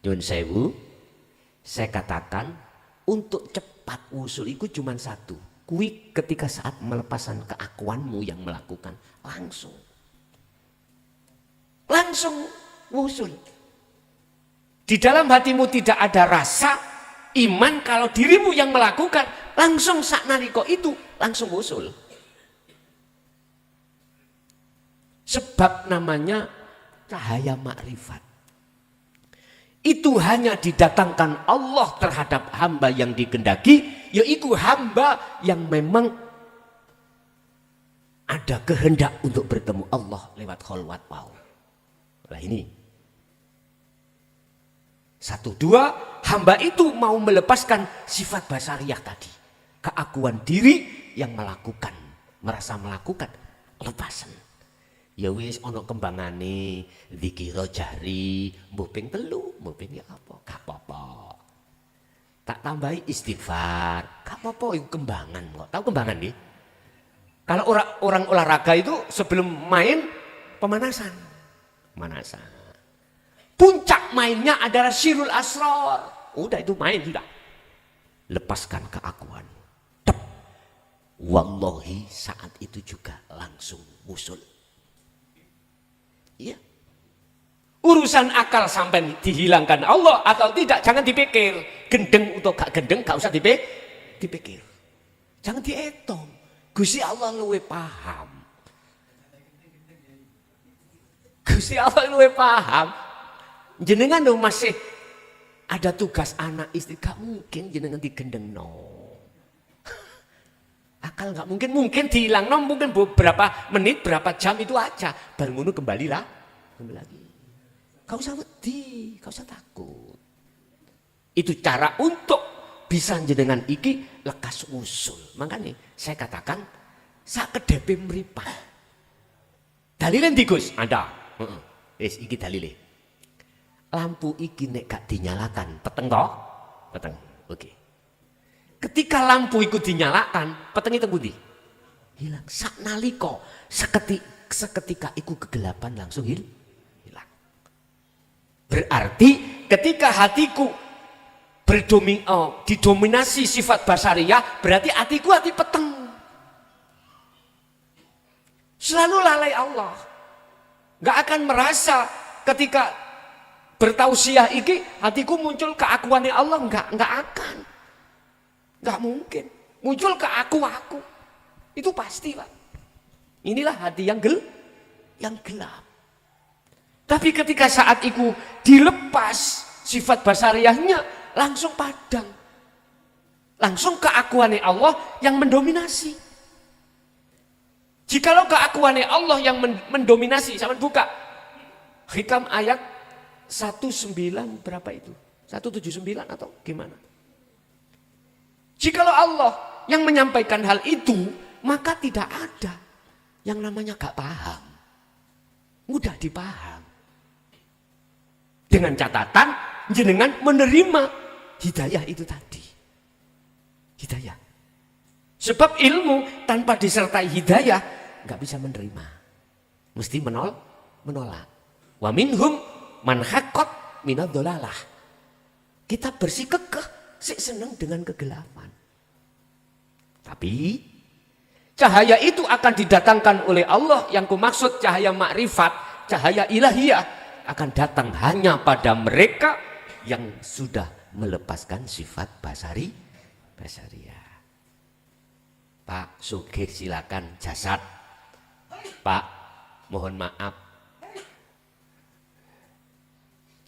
Nyun sewu, saya katakan untuk cepat wusul itu cuma satu. Kui ketika saat melepasan keakuanmu yang melakukan langsung wusul. Di dalam hatimu tidak ada rasa iman kalau dirimu yang melakukan, langsung sak nalika itu langsung wusul. Sebab namanya cahaya makrifat. Itu hanya didatangkan Allah terhadap hamba yang dikehendaki, yaitu hamba yang memang ada kehendak untuk bertemu Allah lewat kholwat wau. Nah ini. 1, 2, hamba itu mau melepaskan sifat basariyah tadi. Keakuan diri yang melakukan, merasa melakukan, lepasan. Ya wis ono kembangane zikira jahri mbuh ping 3 mbuh ping ya apa gak apa-apa, tak tambahi istighfar gak apa-apa, itu kembangan kok. Tahu kembangan nih, kalau orang olahraga itu sebelum main pemanasan, puncak mainnya adalah sirul asrar. Udah itu main sudah, lepaskan keakuan. Wallahi saat itu juga langsung wusul. Iya. Urusan akal sampai dihilangkan Allah atau tidak jangan dipikir. Gendeng atau gak gendeng gak usah dipikir. Jangan dietong. Gusti Allah luwe paham. Gusti Allah luwe paham. Jenengan dong masih ada tugas anak istri, gak mungkin jenengan digendeng no. Akal nggak mungkin dihilang, no, mungkin beberapa menit, berapa jam itu aja. Baru ngono kembali lagi. Kau usah wedi, kau usah takut. Itu cara untuk bisa jenengan iki lekas usul. Makanya saya katakan sak kedepe mripat. Dalile ndi Gus? Ada. Wis iki dalile. Lampu iki nek gak dinyalakan, peteng toh? Peteng. Oke. Ketika lampu itu dinyalakan, peteng itu budi hilang. Sak naliko seketika itu kegelapan langsung hilang. Berarti ketika hatiku didominasi sifat basariyah, berarti hatiku hati peteng. Selalu lalai Allah. Gak akan merasa ketika bertausiah iki hatiku muncul keakuannya Allah, enggak akan. Gak mungkin muncul ke aku. Itu pasti Pak. Inilah hati yang gelap. Tapi ketika saat itu dilepas sifat basariyahnya, langsung padam. Langsung keakuannya Allah yang mendominasi. Jikalau keakuannya Allah yang mendominasi, sama buka Hikam ayat 19 berapa itu? 179 atau gimana? Jikalau Allah yang menyampaikan hal itu, maka tidak ada yang namanya gak paham. Mudah dipaham. Dengan catatan jenengan menerima hidayah itu tadi. Hidayah. Sebab ilmu tanpa disertai hidayah gak bisa menerima. Mesti menolak. Wa minhum man haqqat minad dhalalah. Kita bersikukuh senang dengan kegelapan. Tapi cahaya itu akan didatangkan oleh Allah, yang kumaksud cahaya makrifat, cahaya ilahiyah akan datang hanya pada mereka yang sudah melepaskan sifat basariyah. Pak Sugih silakan jasad. Pak mohon maaf,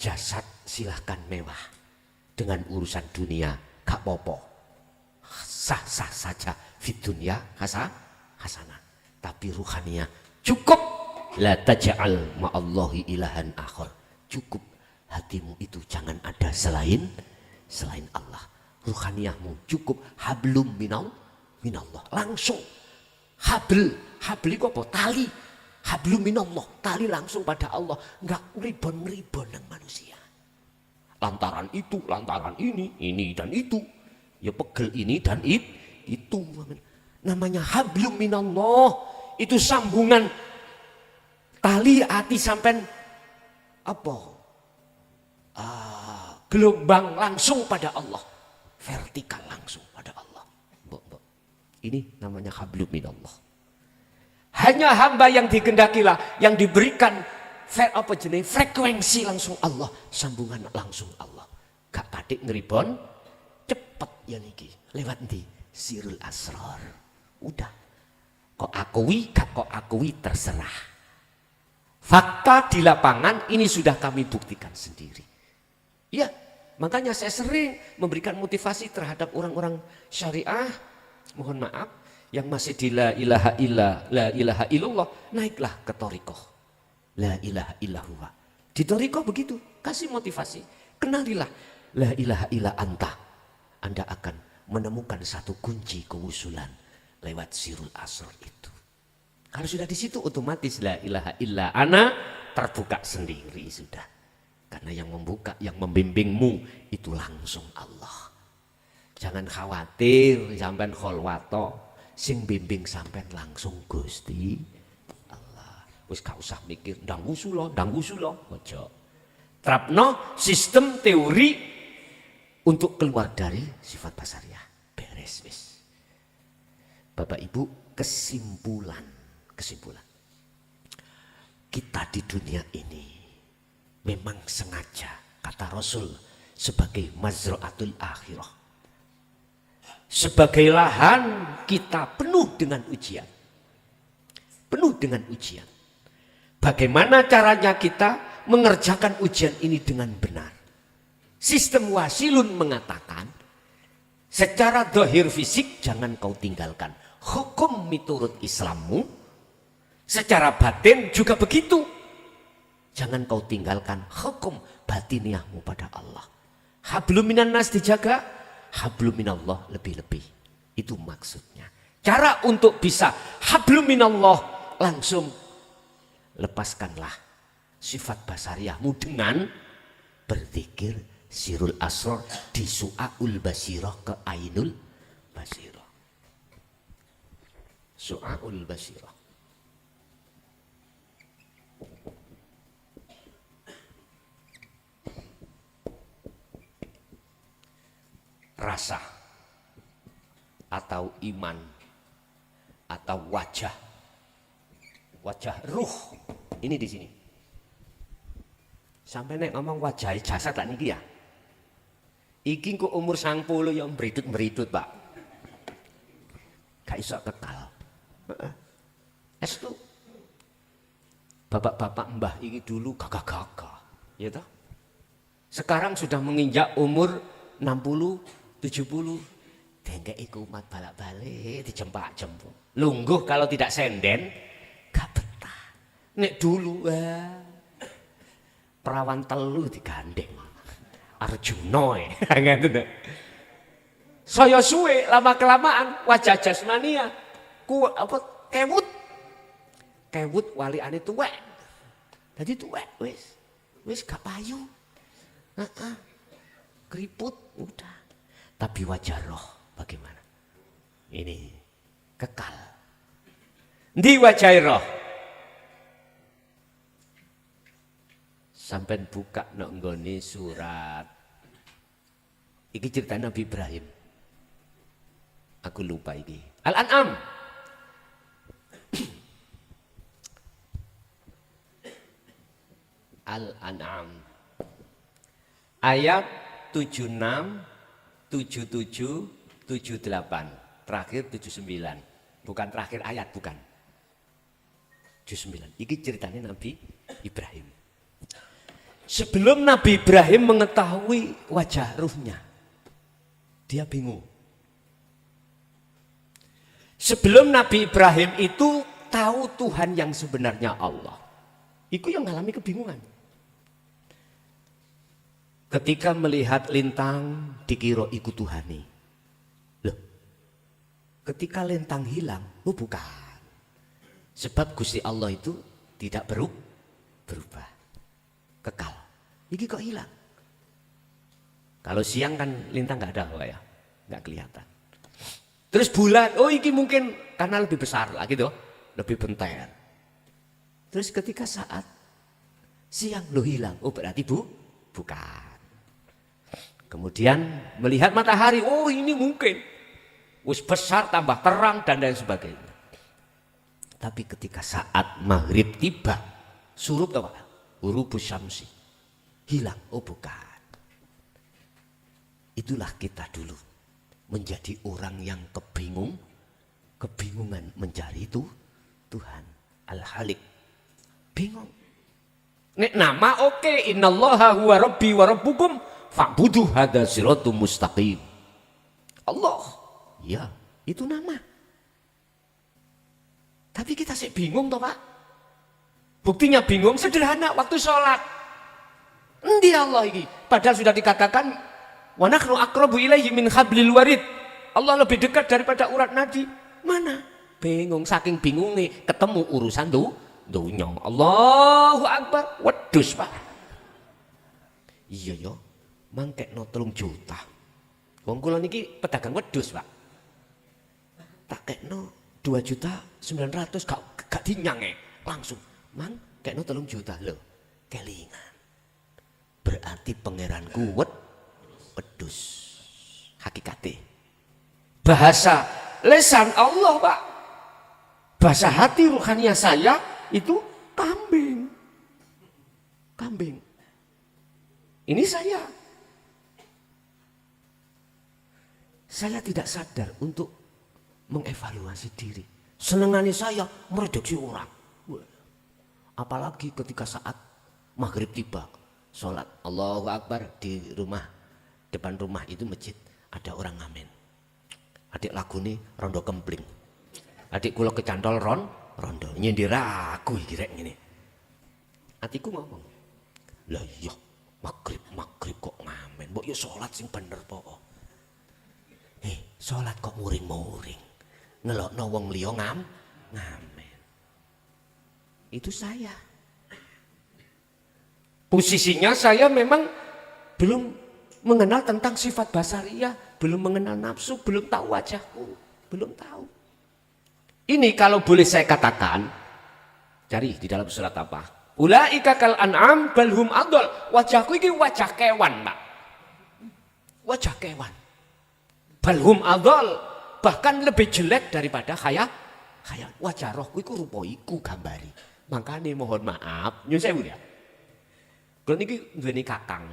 jasad silakan mewah. Dengan urusan dunia gak popo, sah-sah saja fit dunia hasanah, tapi ruhaniyah cukup. La taj'al ma'allahi ilahan akhar. Cukup hatimu itu jangan ada selain Allah. Ruhaniyahmu cukup hablum minallah. Langsung habl itu apa? Tali. Hablum minallah, tali langsung pada Allah. Enggak ngeribon nang manusia. Lantaran itu, lantaran ini dan itu. Ya pegel ini dan itu. Namanya hablum minallah. Itu sambungan tali hati sampai apa? gelombang langsung pada Allah, vertikal langsung pada Allah. Ini namanya hablum minallah. Hanya hamba yang digendakilah yang diberikan frekuensi langsung Allah, sambungan langsung Allah. Gak padik ngeribon, cepet ya niki. Lewat di sirul asrar. Udah. Kok akui, gak kok akui terserah. Fakta di lapangan ini sudah kami buktikan sendiri. Ya, makanya saya sering memberikan motivasi terhadap orang-orang syariah. Mohon maaf, yang masih di la ilaha illallah, naiklah ke thariqah. La ilaha illallah. Di thariqah begitu, kasih motivasi. Kenalilah la ilaha illa anta. Anda akan menemukan satu kunci kewusulan lewat sirul asrar itu. Kalau sudah di situ otomatis la ilaha illa ana terbuka sendiri sudah. Karena yang membuka, yang membimbingmu itu langsung Allah. Jangan khawatir sampean kholwato, sing bimbing sampean langsung Gusti Allah. Wis gak usah mikir ndang usulo. Ojo. Terapno sistem teori untuk keluar dari sifat basariah. Beres wis. Bapak Ibu, kesimpulan. Kita di dunia ini memang sengaja, kata Rasul, sebagai mazra'atul akhirah. Sebagai lahan kita penuh dengan ujian. Penuh dengan ujian. Bagaimana caranya kita mengerjakan ujian ini dengan benar? Sistem wasilun mengatakan, secara dohir fisik jangan kau tinggalkan. Hukum miturut Islammu. Secara batin juga begitu. Jangan kau tinggalkan hukum batiniahmu pada Allah. Hablum minan nas dijaga, hablum minallah lebih-lebih. Itu maksudnya. Cara untuk bisa hablum minallah, langsung lepaskanlah sifat basariahmu dengan berzikir sirul asrar di su'aul basirah ke ainul basirah. Su'aul basirah. Rasa atau iman atau wajah ruh ini di sini. Sampai nek ngomong wajah jasad tak niki ya. Iki kok umur 90 yang beritut Pak. Gak iso kekal. Estu. Bapak-bapak mbah iki dulu gagah-gagah, ya toh? Sekarang sudah menginjak umur 60 70, dengkek iku umat balak-balik dijempak-jempuk. Lungguh kalau tidak senden, gak betah. Nek dulu perawan telu digandeng. Arjuna ngoten. Saya suwe lama-kelamaan wajah jasmania kewut waliane tuwek. Dadi tuwek wis gak payu. Keriput udah. Tapi wajah roh bagaimana? Ini kekal. Di wajah roh. Sampai buka nonggone surat. Iki cerita Nabi Ibrahim. Aku lupa ini. Al-An'am. Al-An'am. Ayat 76. 77, 78, terakhir 79, bukan terakhir ayat, bukan 79. Ini ceritanya Nabi Ibrahim. Sebelum Nabi Ibrahim mengetahui wajah ruhnya, dia bingung. Sebelum Nabi Ibrahim itu tahu Tuhan yang sebenarnya Allah, itu yang mengalami kebingungan. Ketika melihat lintang dikira iku Tuhani. Loh, ketika lintang hilang, bukan. Sebab Gusti Allah itu tidak berubah. Kekal. Ini kok hilang. Kalau siang kan lintang nggak ada ya, nggak kelihatan. Terus bulan, oh ini mungkin karena lebih besar lah gitu, lebih bentar. Terus ketika saat siang lo hilang, oh berarti bukan. Kemudian melihat matahari, oh ini mungkin. Wis besar, tambah terang, dan lain sebagainya. Tapi ketika saat maghrib tiba, surup apa? Ghurubus syamsi. Hilang, oh bukan. Itulah kita dulu. Menjadi orang yang kebingungan mencari itu Tuhan. Al-Halik. Bingung. Nek nama oke, innallaha huwa rabbi wa rabbukum fa'buduh hadza siratum mustaqim. Allah. Ya, itu nama. Tapi kita sih bingung toh Pak. Buktinya bingung sederhana waktu sholat. Endi Allah ini? Padahal sudah dikatakan wa nahnu aqrabu ilaihi min hablil warid. Allah lebih dekat daripada urat nadi. Mana? Bingung, saking bingungnya ketemu urusan dunya. Allahu Akbar, wedhus Pak. Iya yo, mangkekno 3 juta. Wong kula niki pedagang wedhus Pak. Tak kekno 2.900.000 gak dinyange langsung. Mang kekno 3 juta lho. Kelingan. Berarti pangeranku wedhus. Hakikate. Bahasa lesan Allah Pak. Bahasa hati ruhaniah saya itu kambing. Kambing. Ini saya. Saya tidak sadar untuk mengevaluasi diri. Senengannya saya mereduksi orang. Apalagi ketika saat maghrib tiba. Sholat Allahu Akbar di rumah. Depan rumah itu masjid. Ada orang ngamen. Adik lagu ini rondo kempling. Adik kula kecantol rondo. Nyindir aku kira gini. Atiku ngomong. Lah iya maghrib kok ngamen. Mbok yo sholat sing bener po. Sholat kok muring-muring. Ngelokno wong liya ngamen. Itu saya. Posisinya saya memang belum mengenal tentang sifat basariyah, belum mengenal nafsu, belum tahu wajahku, belum tahu. Ini kalau boleh saya katakan, cari di dalam surat apa? Ulaika kal an'am bal hum adall. Wajahku ini wajah kewan, Pak. Wajah kewan. Bal hum adall, bahkan lebih jelek daripada khayal. Wajah rohku iku rupa iku gambari. Makanya mohon maaf, nyun sewu ya. Kula niki duweni kakang.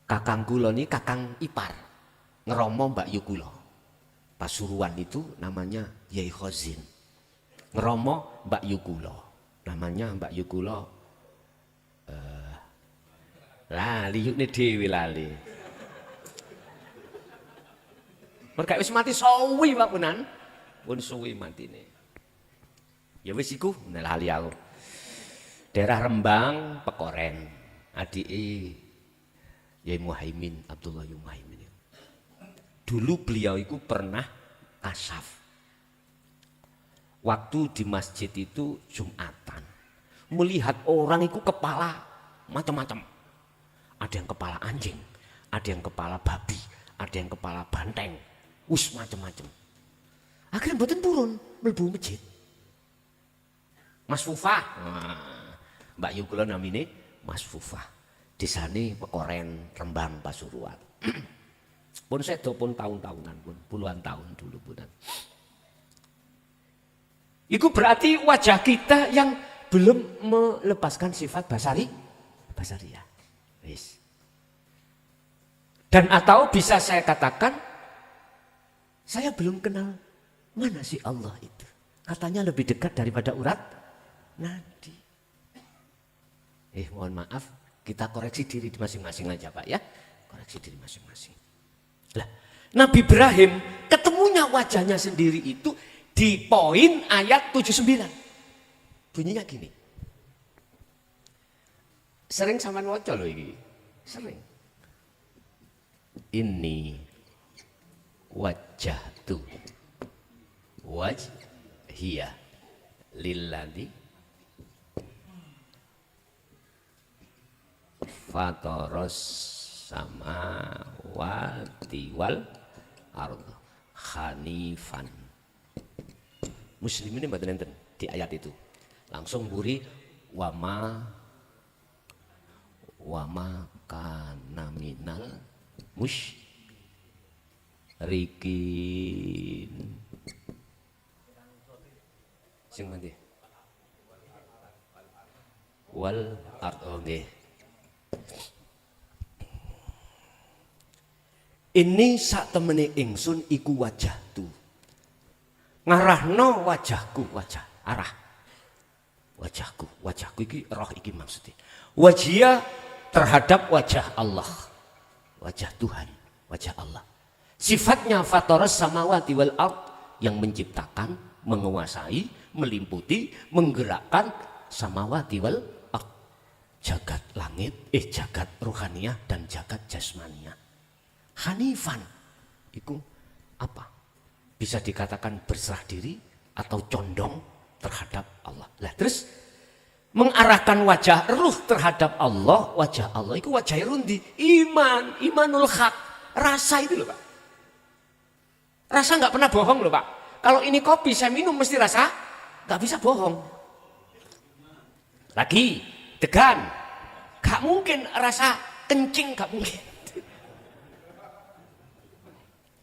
Kakang kula niki kakang ipar. Ngeromo Mbak Yu kula. Pasuruan itu namanya Yai Khozin. Ngeromo Mbak Yu kula. Namanya Mbak Yu kula lali yukne dhewe lali. Mereka wis mati suwi Pak Punan. Pun suwi matine. Ya wis iku lali aku. Daerah Rembang, Pekoren. Adike Yai Muhaimin, Abdullah Yai Muhaimin. Dulu beliau itu pernah kasaf. Waktu di masjid itu Jumatan. Melihat orang itu kepala macam-macam. Ada yang kepala anjing, ada yang kepala babi, ada yang kepala banteng. Wis macam-macam. Akhirnya mboten purun mlebu masjid. Mas Fufah. Mbak Yu kula namine Mas Fufah. Desane Pekoren, Rembang, Pasuruan. Pun sedo pun tahun-tahunan pun puluhan tahun dulu punan. Itu berarti wajah kita yang belum melepaskan sifat basariyah. Wis. Dan atau bisa saya katakan saya belum kenal mana sih Allah itu. Katanya lebih dekat daripada urat nadi. Mohon maaf, kita koreksi diri masing-masing aja Pak ya. Koreksi diri masing-masing. Lah, Nabi Ibrahim ketemunya wajahnya sendiri itu di poin ayat 79. Bunyinya gini. Sering sampean waca lho iki. Sering. Ini wajjahtu wajhiya lilladzi fatoros samawati wal ardh hanifan. Muslimin mboten enten di ayat itu. Langsung buri wa ma kana minal musyrikin. Sing ngendi? Wal ardh nggih. Ini sak temene ingsun iku wajah tu. Ngarahno wajahku, wajah arah. Wajahku iki roh iki maksudnya. Wajia terhadap wajah Allah. Wajah Tuhan, wajah Allah. Sifatnya fataras samawati wal ard, yang menciptakan, menguasai, melimputi, menggerakkan samawati wal ard. Jagat langit, jagat ruhaniyah dan jagat jasmaniyah. Hanifan itu apa? Bisa dikatakan berserah diri atau condong terhadap Allah. Lah terus mengarahkan wajah ruh terhadap Allah, wajah Allah itu wajah rundi, imanul hak, rasa itu loh Pak. Rasa nggak pernah bohong loh Pak. Kalau ini kopi saya minum mesti rasa, nggak bisa bohong. Lagi degan, nggak mungkin rasa kencing, nggak mungkin.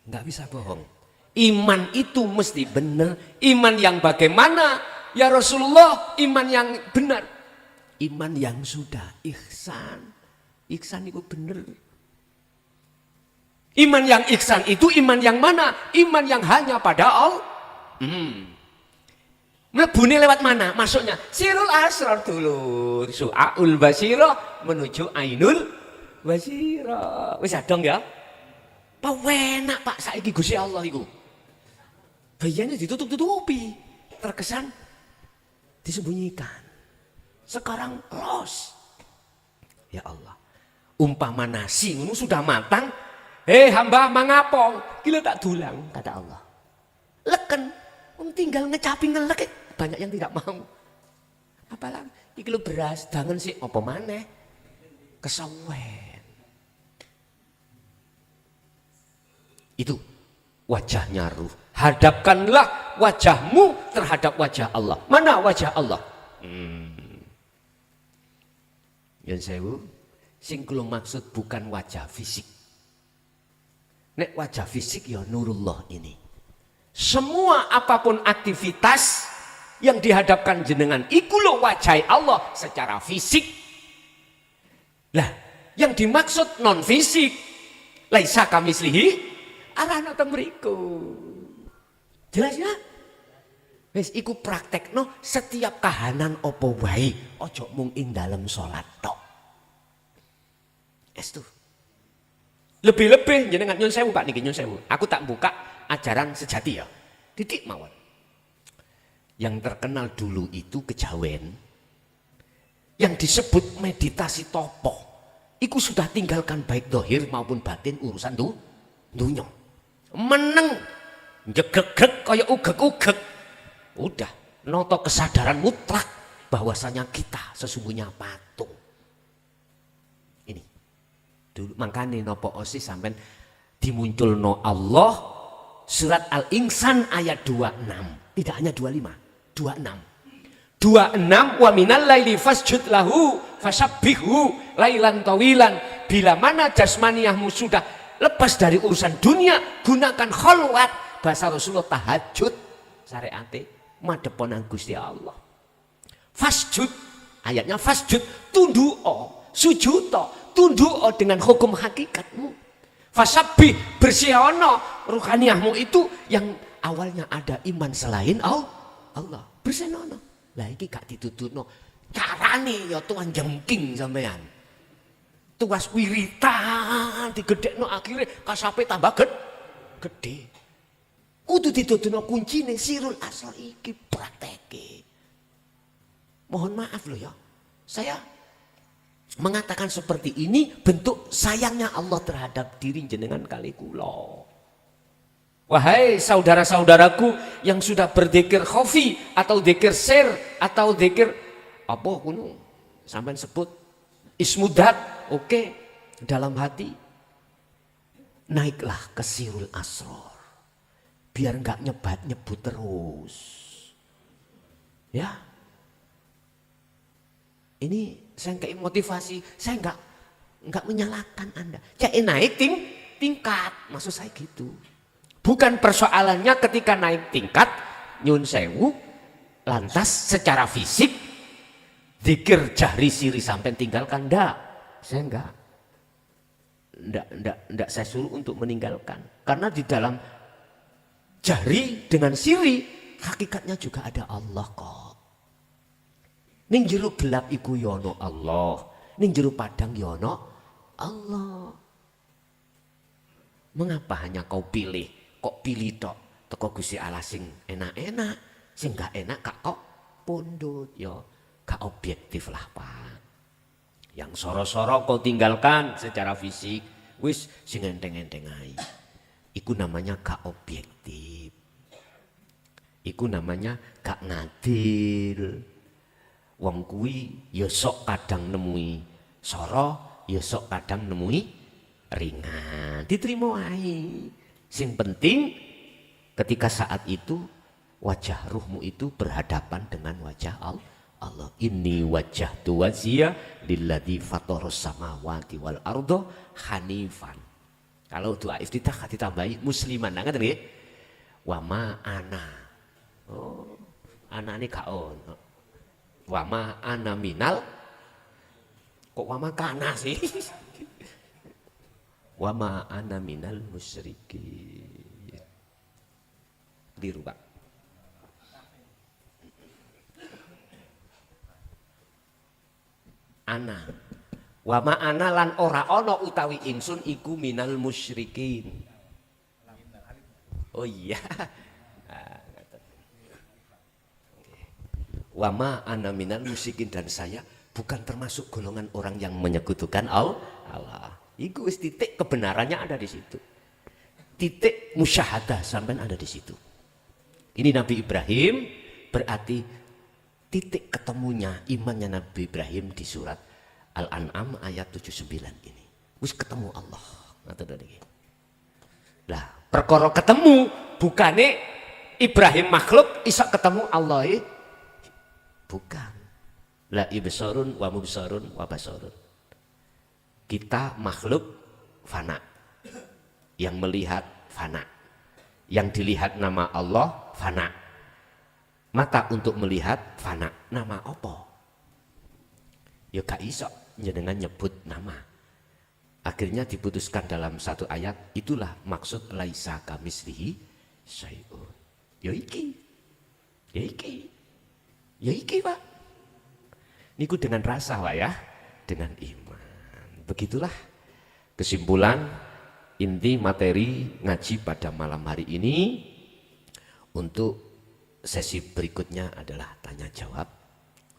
Nggak bisa bohong. Iman itu mesti benar. Iman yang bagaimana? Ya Rasulullah, iman yang benar. Iman yang sudah ihsan. Ihsan itu benar. Iman yang ihsan itu iman yang mana? Iman yang hanya pada Allah. Melebuni lewat mana? Masuknya sirul asrar dulu. Su'aul basirah menuju ainul basirah. Wis dong ya. Penak Pak saiki Gusti Allah iku. Bayannya ditutup-tutupi. Terkesan disembunyikan. Sekarang los. Ya Allah. Umpama nasi ngono sudah matang. Hamba mangapong. Gila tak dulang kata Allah. Leken. Tinggal ngecapi ngelek. Banyak yang tidak mau. Apalagi iki lho beras dangen sih apa maneh. Kesawen. Itu wajahnya ruh. Hadapkanlah wajahmu terhadap wajah Allah. Mana wajah Allah? Yang sewu, sing kula maksud bukan wajah fisik. Nek wajah fisik ya nurullah ini. Semua apapun aktivitas yang dihadapkan jenengan iku lho wajah Allah secara fisik. Lah, yang dimaksud non fisik laisa kamislihi arana teng mriku. Jelas ya? Wis iku praktekno setiap kahanan apa wae, aja mung ing dalem salat tok. Estu. Lebih-lebih jenengan nyun sewu Pak niki nyun sewu. Aku tak buka ajaran sejati ya. Titik mawon. Yang terkenal dulu itu kejawen. Yang disebut meditasi topo. Iku sudah tinggalkan baik dohir maupun batin urusan dunya. Meneng jegeg kaya ugeg-ugeg. Udah noto kesadaran mutlak bahwasanya kita sesungguhnya patung. Ini dulu makanya nopo osis sampai dimunculno Allah surat Al-Insan ayat 26. Tidak hanya 25, 26 wa minal laili fasjud lahu fasabbihu lailan tawilan. Bila mana jasmaniyahmu sudah lepas dari urusan dunia, gunakan kholwat. Bahasa Rasulullah tahajud syariate madeponan Gusti Allah. Fasjud, ayatnya fasjud, tundu'o, sujudo, tundu'o dengan hukum hakikatmu. Fasabbih, bersihana ruhaniyahmu itu yang awalnya ada iman selain Allah. Bersihana. Lah iki gak ditutupno. Carane ya tuan jengking sampean. Tuas wiritan digedhekno akhire kasape tambah gede. Kudu ditutupno kuncine sirul asal iki prakteke. Mohon maaf loh ya. Saya mengatakan seperti ini bentuk sayangnya Allah terhadap diri jenengan kali kula. Wahai saudara-saudaraku yang sudah berzikir khafi atau zikir sir atau zikir apa kuno sampean sebut ismudat, oke, dalam hati naiklah ke sirul asror biar nggak nyebut terus ya. Ini saya kayak motivasi, saya enggak menyalahkan Anda. Ya naik tingkat, maksud saya gitu. Bukan persoalannya ketika naik tingkat, nyun sewu, lantas secara fisik, zikir jahri siri sampai tinggalkan, enggak. Saya enggak saya suruh untuk meninggalkan. Karena di dalam jahri dengan siri, hakikatnya juga ada Allah kok. Ning jero gelap iku yono Allah, ning jero padang yono Allah. Mengapa hanya kau pilih? Kok pilih tok? Teko Gusti Allah sing enak-enak, sing gak enak kak kok pundut yo. Gak objektif lah Pak. Yang soro-soro kau tinggalkan secara fisik, wis sing enteng-enteng ae. Iku namanya gak objektif. Iku namanya gak ngadil. Wong kuwi ya sok kadang nemui soro, ya sok kadang nemui ringan. Diterima wae. Sing penting ketika saat itu wajah ruhmu itu berhadapan dengan wajah Allah. Inni wajjahtu wajhiya lilladzi fataras samawati wal arda hanifan. Kalau doa iftitah ditambahi musliman, nggak ngerti? Wa ma ana. Oh, ana ini gak ono. Wama ana minal, kok wama kana sih? Wama ana minal musyrikin. Keliru Pak. Ana. Wama ana lan ora ono utawi ingsun iku minal musyrikin. Oh iya. Wama ana minal musyrikin, dan saya bukan termasuk golongan orang yang menyekutukan Allah. Iku wis titik kebenarannya ada di situ. Titik musyahadah sampai ada di situ. Ini Nabi Ibrahim berarti titik ketemunya imannya Nabi Ibrahim di surat Al-An'am ayat 79 ini. Wis ketemu Allah. Lah, perkara ketemu bukane Ibrahim makhluk iso ketemu Allah. Bukan. La ibsarun wa mubsarun wa basarun. Kita makhluk fana. Yang melihat fana. Yang dilihat nama Allah fana. Mata untuk melihat fana. Nama apa? Ya gak iso dengan nyebut nama. Akhirnya diputuskan dalam satu ayat, itulah maksud laisa kamislihi syai'un. Ya iki. Ya iki. Ya iki Pak. Niku dengan rasa Pak ya, dengan iman. Begitulah kesimpulan inti materi ngaji pada malam hari ini. Untuk sesi berikutnya adalah tanya jawab.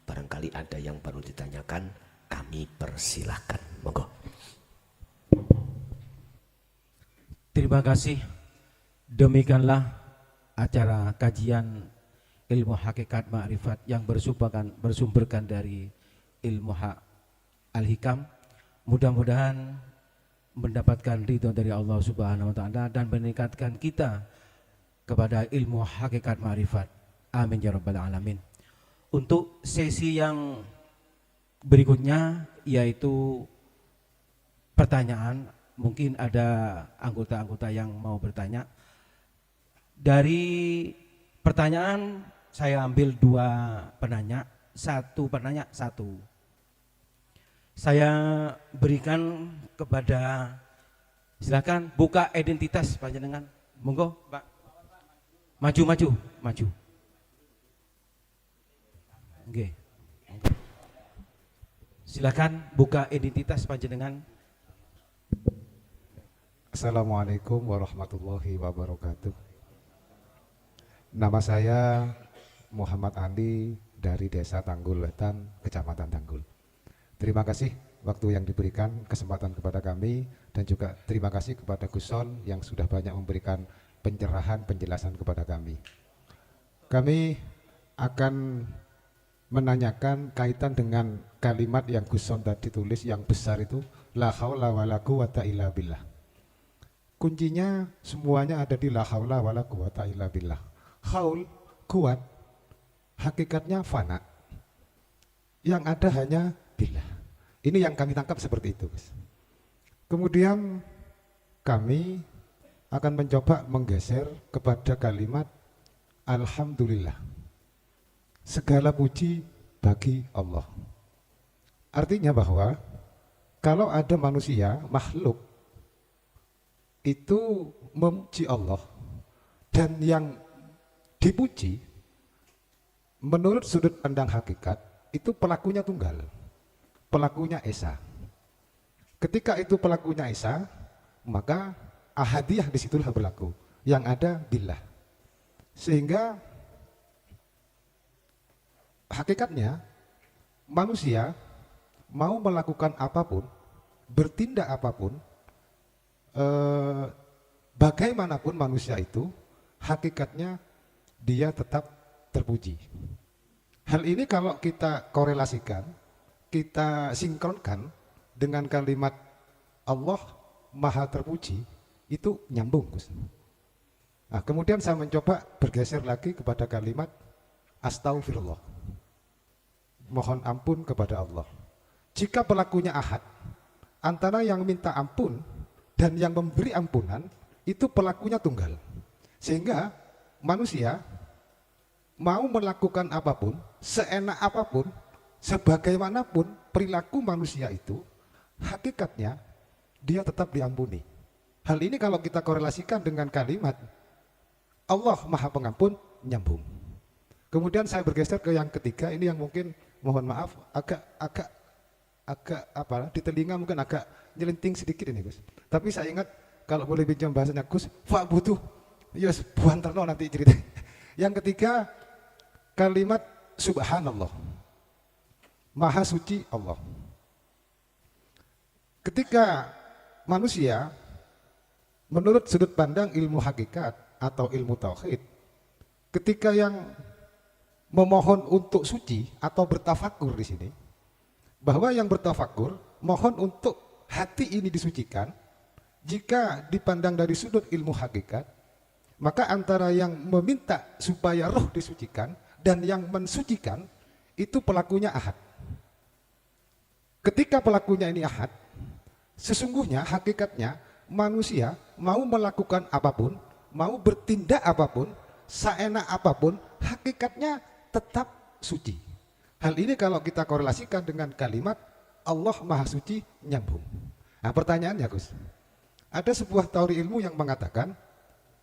Barangkali ada yang baru ditanyakan, kami persilahkan. Monggo. Terima kasih. Demikianlah acara kajian ilmu hakikat ma'rifat yang bersumberkan dari ilmu al-hikam. Mudah-mudahan mendapatkan ridho dari Allah Subhanahu wa taala dan meningkatkan kita kepada ilmu hakikat ma'rifat. Amin ya rabbal alamin. Untuk sesi yang berikutnya yaitu pertanyaan, mungkin ada anggota-anggota yang mau bertanya. Dari pertanyaan saya ambil dua penanya, satu penanya satu. Saya berikan kepada, silakan buka identitas panjenengan. Monggo Pak. Maju. Oke. Silakan buka identitas panjenengan. Assalamualaikum warahmatullahi wabarakatuh. Nama saya Muhammad Andi dari Desa Tanggul Wetan, Kecamatan Tanggul. Terima kasih waktu yang diberikan, kesempatan kepada kami, dan juga terima kasih kepada Guson yang sudah banyak memberikan pencerahan, penjelasan kepada kami. Kami akan menanyakan kaitan dengan kalimat yang Guson tadi tulis yang besar itu, la haula wala quwata illa billah. Kuncinya semuanya ada di la haula wala quwata illa billah. Haul, kuat, hakikatnya fana. Yang ada hanya billah. Ini yang kami tangkap seperti itu, Gus. Kemudian kami akan mencoba menggeser kepada kalimat Alhamdulillah. Segala puji bagi Allah. Artinya bahwa kalau ada manusia, makhluk itu memuji Allah, dan yang dipuji menurut sudut pandang hakikat itu pelakunya tunggal, pelakunya esa. Ketika itu pelakunya esa, maka ahadiyah disitulah berlaku, yang ada billah. Sehingga hakikatnya manusia mau melakukan apapun, bertindak apapun, bagaimanapun manusia itu, hakikatnya dia tetap terpuji. Hal ini kalau kita korelasikan, kita sinkronkan dengan kalimat Allah Maha Terpuji, itu nyambung, Gus. Nah, kemudian saya mencoba bergeser lagi kepada kalimat Astaghfirullah. Mohon ampun kepada Allah. Jika pelakunya ahad, antara yang minta ampun dan yang memberi ampunan itu pelakunya tunggal. Sehingga manusia mau melakukan apapun, seenak apapun, sebagaimanapun perilaku manusia itu, hakikatnya dia tetap diampuni. Hal ini kalau kita korelasikan dengan kalimat Allah Maha Pengampun, nyambung. Kemudian saya bergeser ke yang ketiga, ini yang mungkin mohon maaf agak apa di telinga mungkin agak nyelenting sedikit ini, Gus. Tapi saya ingat kalau boleh pinjam bahasanya Gus, Pak butuh, yes buantarno nanti cerita. Yang ketiga kalimat Subhanallah, Maha Suci Allah. Ketika manusia menurut sudut pandang ilmu hakikat atau ilmu tauhid, ketika yang memohon untuk suci atau bertafakur di sini, bahwa yang bertafakur mohon untuk hati ini disucikan, jika dipandang dari sudut ilmu hakikat, maka antara yang meminta supaya roh disucikan dan yang mensucikan itu pelakunya ahad. Ketika pelakunya ini ahad, sesungguhnya hakikatnya manusia mau melakukan apapun, mau bertindak apapun, seenak apapun, hakikatnya tetap suci. Hal ini kalau kita korelasikan dengan kalimat Allah Maha Suci, nyambung. Nah pertanyaannya Gus, ada sebuah teori ilmu yang mengatakan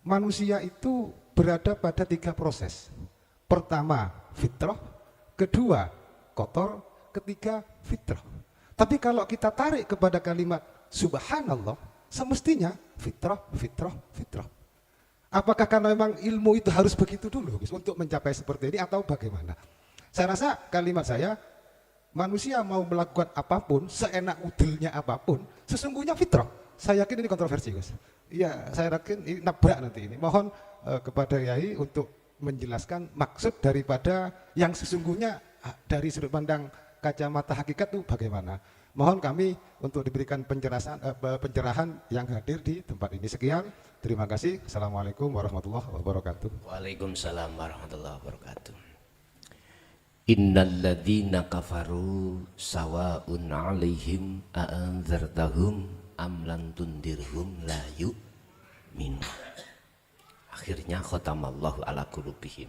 manusia itu berada pada 3 proses. Pertama fitrah, kedua kotor, ketiga fitrah. Tapi kalau kita tarik kepada kalimat Subhanallah, semestinya fitrah, fitrah, fitrah. Apakah karena memang ilmu itu harus begitu dulu Gus, untuk mencapai seperti ini atau bagaimana? Saya rasa kalimat saya, manusia mau melakukan apapun, seenak udelnya apapun, sesungguhnya fitrah. Saya yakin ini kontroversi Gus. Iya, saya yakin ini nabrak nanti ini. Mohon kepada Yai untuk menjelaskan maksud daripada yang sesungguhnya dari sudut pandang kacamata hakikat itu bagaimana. Mohon kami untuk diberikan pencerahan yang hadir di tempat ini. Sekian, terima kasih. Assalamualaikum warahmatullahi wabarakatuh. Waalaikumsalam warahmatullahi wabarakatuh. Innalladzina kafaru sawa'un 'alaihim a'anzartahum am lam tundirhum la yu'minun. Akhirnya khatamallahu ala qulubihim.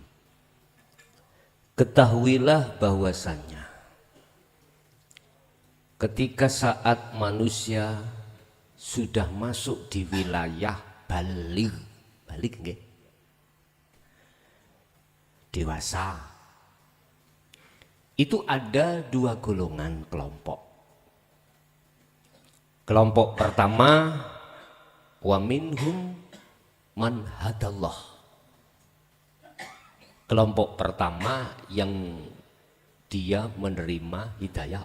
Ketahuilah bahwasannya ketika saat manusia sudah masuk di wilayah balik nggih, dewasa, itu ada 2 golongan kelompok. Kelompok pertama, wa minhum man hadallah. Kelompok pertama yang dia menerima hidayah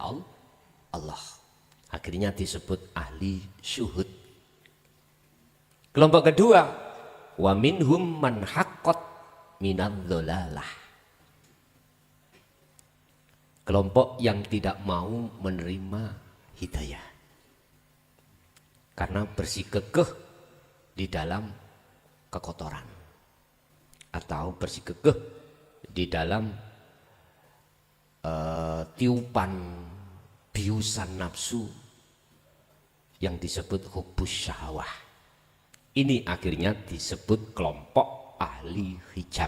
Allah. Akhirnya disebut ahli syuhud. Kelompok kedua, wa minhum man haqqat minadh-dhalalah. Kelompok yang tidak mau menerima hidayah karena bersikukuh di dalam kekotoran atau bersikukuh di dalam tiupan biusan nafsu yang disebut hubbus syahwah. Ini akhirnya disebut kelompok ahli hijab.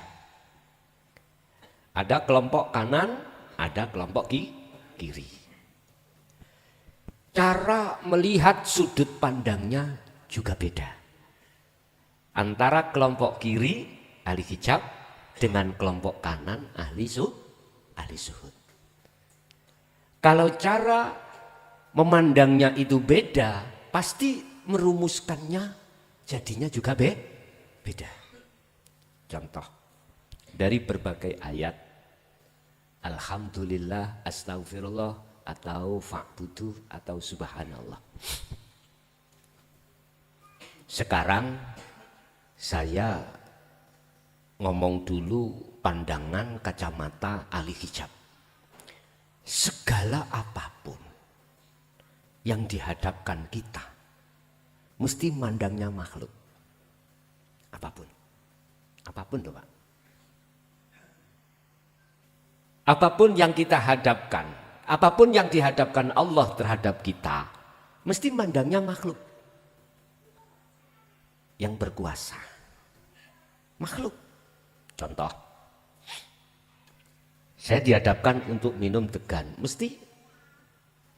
Ada kelompok kanan, ada kelompok kiri. Cara melihat sudut pandangnya juga beda. Antara kelompok kiri ahli hijab dengan kelompok kanan ahli zuhud. Kalau cara memandangnya itu beda, pasti merumuskannya jadinya juga beda. Contoh dari berbagai ayat, alhamdulillah, astaghfirullah, atau fa'budu, atau subhanallah. Sekarang saya ngomong dulu pandangan kacamata ahli hijab. Segala apapun yang dihadapkan kita mesti mandangnya makhluk. Apapun tuh Pak. Apapun yang kita hadapkan, apapun yang dihadapkan Allah terhadap kita, mesti mandangnya makhluk yang berkuasa. Makhluk. Contoh, saya dihadapkan untuk minum degan, mesti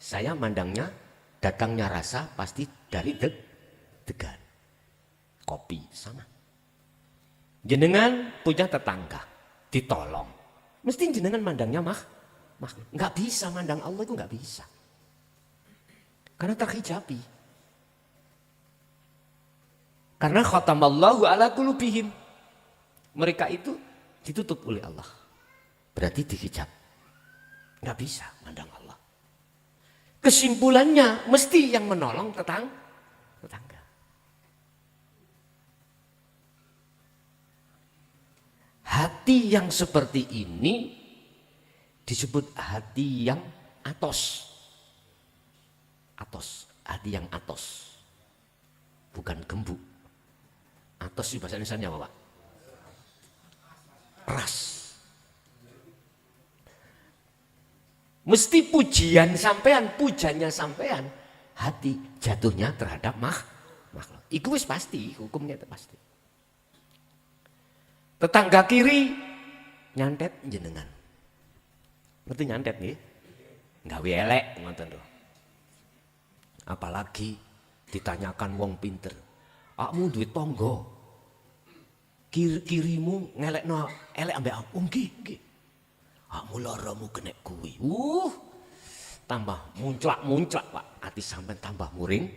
saya mandangnya datangnya rasa pasti dari degan. Kopi sama. Jenengan punya tetangga, ditolong. Mesti jenengan mandangnya makhluk. Nggak bisa mandang Allah itu nggak bisa. Karena terhijabi. Karena khatamallahu ala qulubihim. Mereka itu ditutup oleh Allah. Berarti dihijab. Nggak bisa mandang Allah. Kesimpulannya mesti yang menolong tetangga. Hati yang seperti ini disebut hati yang atos. Hati yang atos. Bukan gembuk. Atos di bahasa Indonesia apa Pak? Keras. Mesti pujannya sampean, hati jatuhnya terhadap makhluk. Iku wis pasti, hukumnya itu pasti. Tetangga kiri nyantet jenengan. Ngerti nyantet nih? Gawe elek ngoten lho. Apalagi ditanyakan wong pinter. Akmu duit tonggo. Kirimu ngelekno elek ambek aku. Nggih. Akmu laramu kena kuwi. Tambah munclak Pak. Hati sampean tambah muring.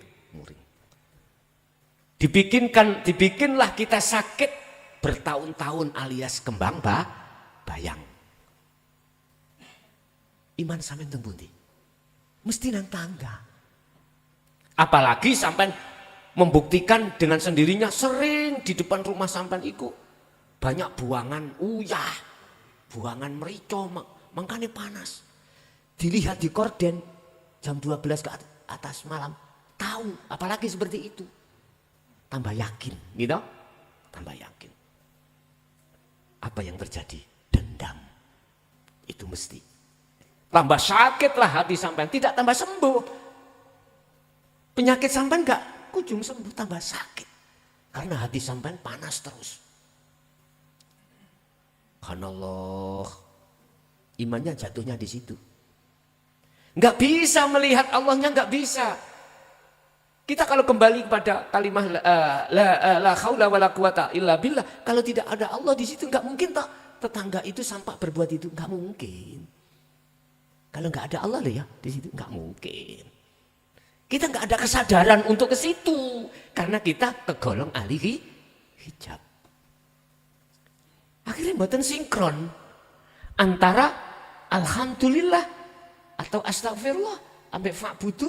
Dibikinlah kita sakit bertahun-tahun alias kembang bayang. Iman sampean teng pundi? Mesti nang tangga. Apalagi sampean membuktikan dengan sendirinya sering di depan rumah sampean iku banyak buangan uyah. Buangan merico, makanya panas. Dilihat di korden jam 12 ke atas malam. Tahu, apalagi seperti itu. Tambah yakin, gitu? Tambah yakin. Apa yang terjadi? Dendam. Itu mesti. Tambah sakitlah hati sampean, tidak tambah sembuh. Penyakit sampean enggak kunjung sembuh, tambah sakit. Karena hati sampean panas terus. Subhanallah, imannya jatuhnya di situ. Nggak bisa melihat Allahnya, nggak bisa. Kita kalau kembali kepada kalimah la haula wala quwata illa billah, kalau tidak ada Allah di situ nggak mungkin tetangga itu sampai berbuat itu, nggak mungkin. Kalau nggak ada Allah ya di situ nggak mungkin. Kita nggak ada kesadaran untuk ke situ karena kita kegolong ahli hijab. Akhirnya mboten sinkron antara alhamdulillah atau astagfirullah sampai fa'budu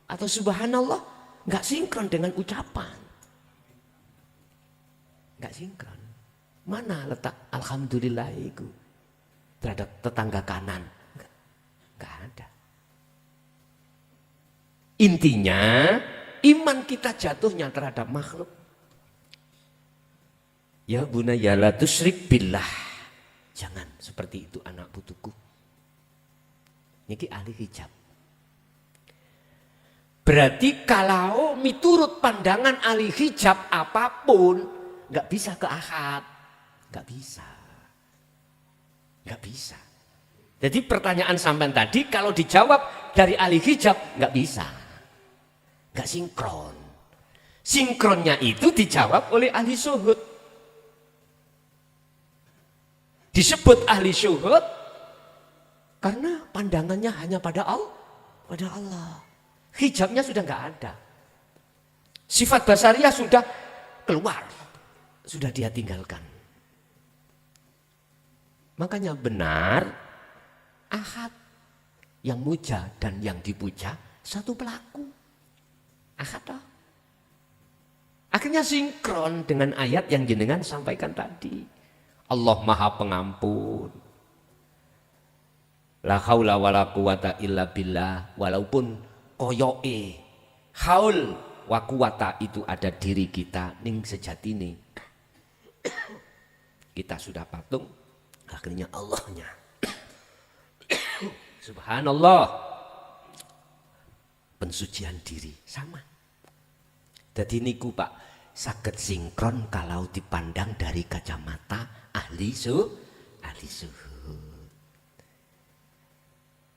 atau subhanallah, nggak sinkron dengan ucapan. Nggak sinkron. Mana letak alhamdulillah itu terhadap tetangga kanan? Nggak ada. Intinya iman kita jatuhnya terhadap makhluk. Ya bunayya la tusyrik billah. Jangan seperti itu anak putuku. Niki ahli hijab. Berarti kalau miturut pandangan ahli hijab apapun nggak bisa ke ahad, nggak bisa, nggak bisa. Jadi pertanyaan sampean tadi kalau dijawab dari ahli hijab nggak bisa, nggak sinkron. Sinkronnya itu dijawab oleh ahli syuhud. Disebut ahli syuhud karena pandangannya hanya pada Allah, pada Allah. Hijabnya sudah nggak ada. Sifat basariah sudah keluar, sudah dia tinggalkan. Makanya benar, ahad yang muja dan yang dipuja satu pelaku. Ahad toh. Akhirnya sinkron dengan ayat yang jenengan sampaikan tadi. Allah Maha Pengampun. La haula wala quwata illa billah. Walaupun koyoke haul wa quwata itu ada diri kita ning sejatine. Kita sudah patung, akhirnya Allahnya. Subhanallah. Pensucian diri sama. Jadi niku Pak, saged sinkron kalau dipandang dari kacamata ahli suhud.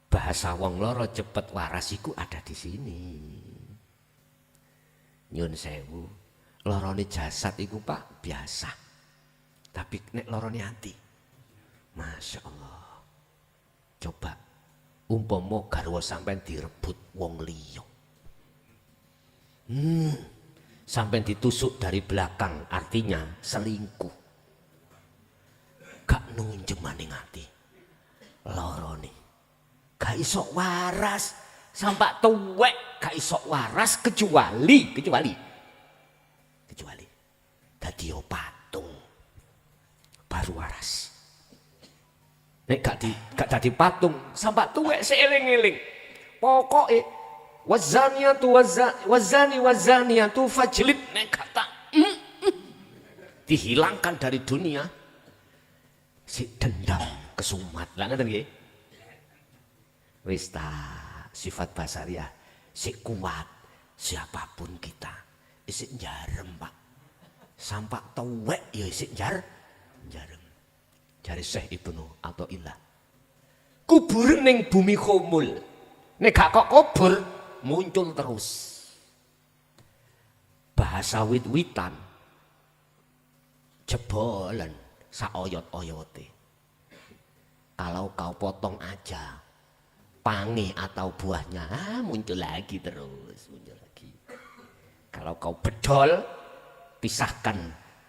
Bahasa wong loro cepet waras iku ada di sini. Nyun sewu, lorone jasad iku Pak biasa. Tapi nek lorone hati, Masya Allah. Coba umpama garwa sampean direbut wong liya. Sampai ditusuk dari belakang, artinya selingkuh. Gak nunjem maning ati. Lorone. Gak iso waras. Sampai tuwek gak iso waras kecuali dadi patung. Baru waras. Nek gak dadi patung, sampai tuwek seeling-eling. Pokoke wazaniyatu fajlid, nek kata dihilangkan dari dunia si dendam kesumat lah ngoten nggih. Wis ta sifat basariah si kuat siapapun kita isik jarem Pak. Sampak tuwek ya isik jarem. Jare Syekh Ibnu Athaillah. Kubur ning bumi khumul. Nek gak kok kubur muncul terus. Bahasa wit-witan jebolan saoyot-oyote. Kalau kau potong aja pange atau buahnya muncul lagi terus, muncul lagi. Kalau kau bedol pisahkan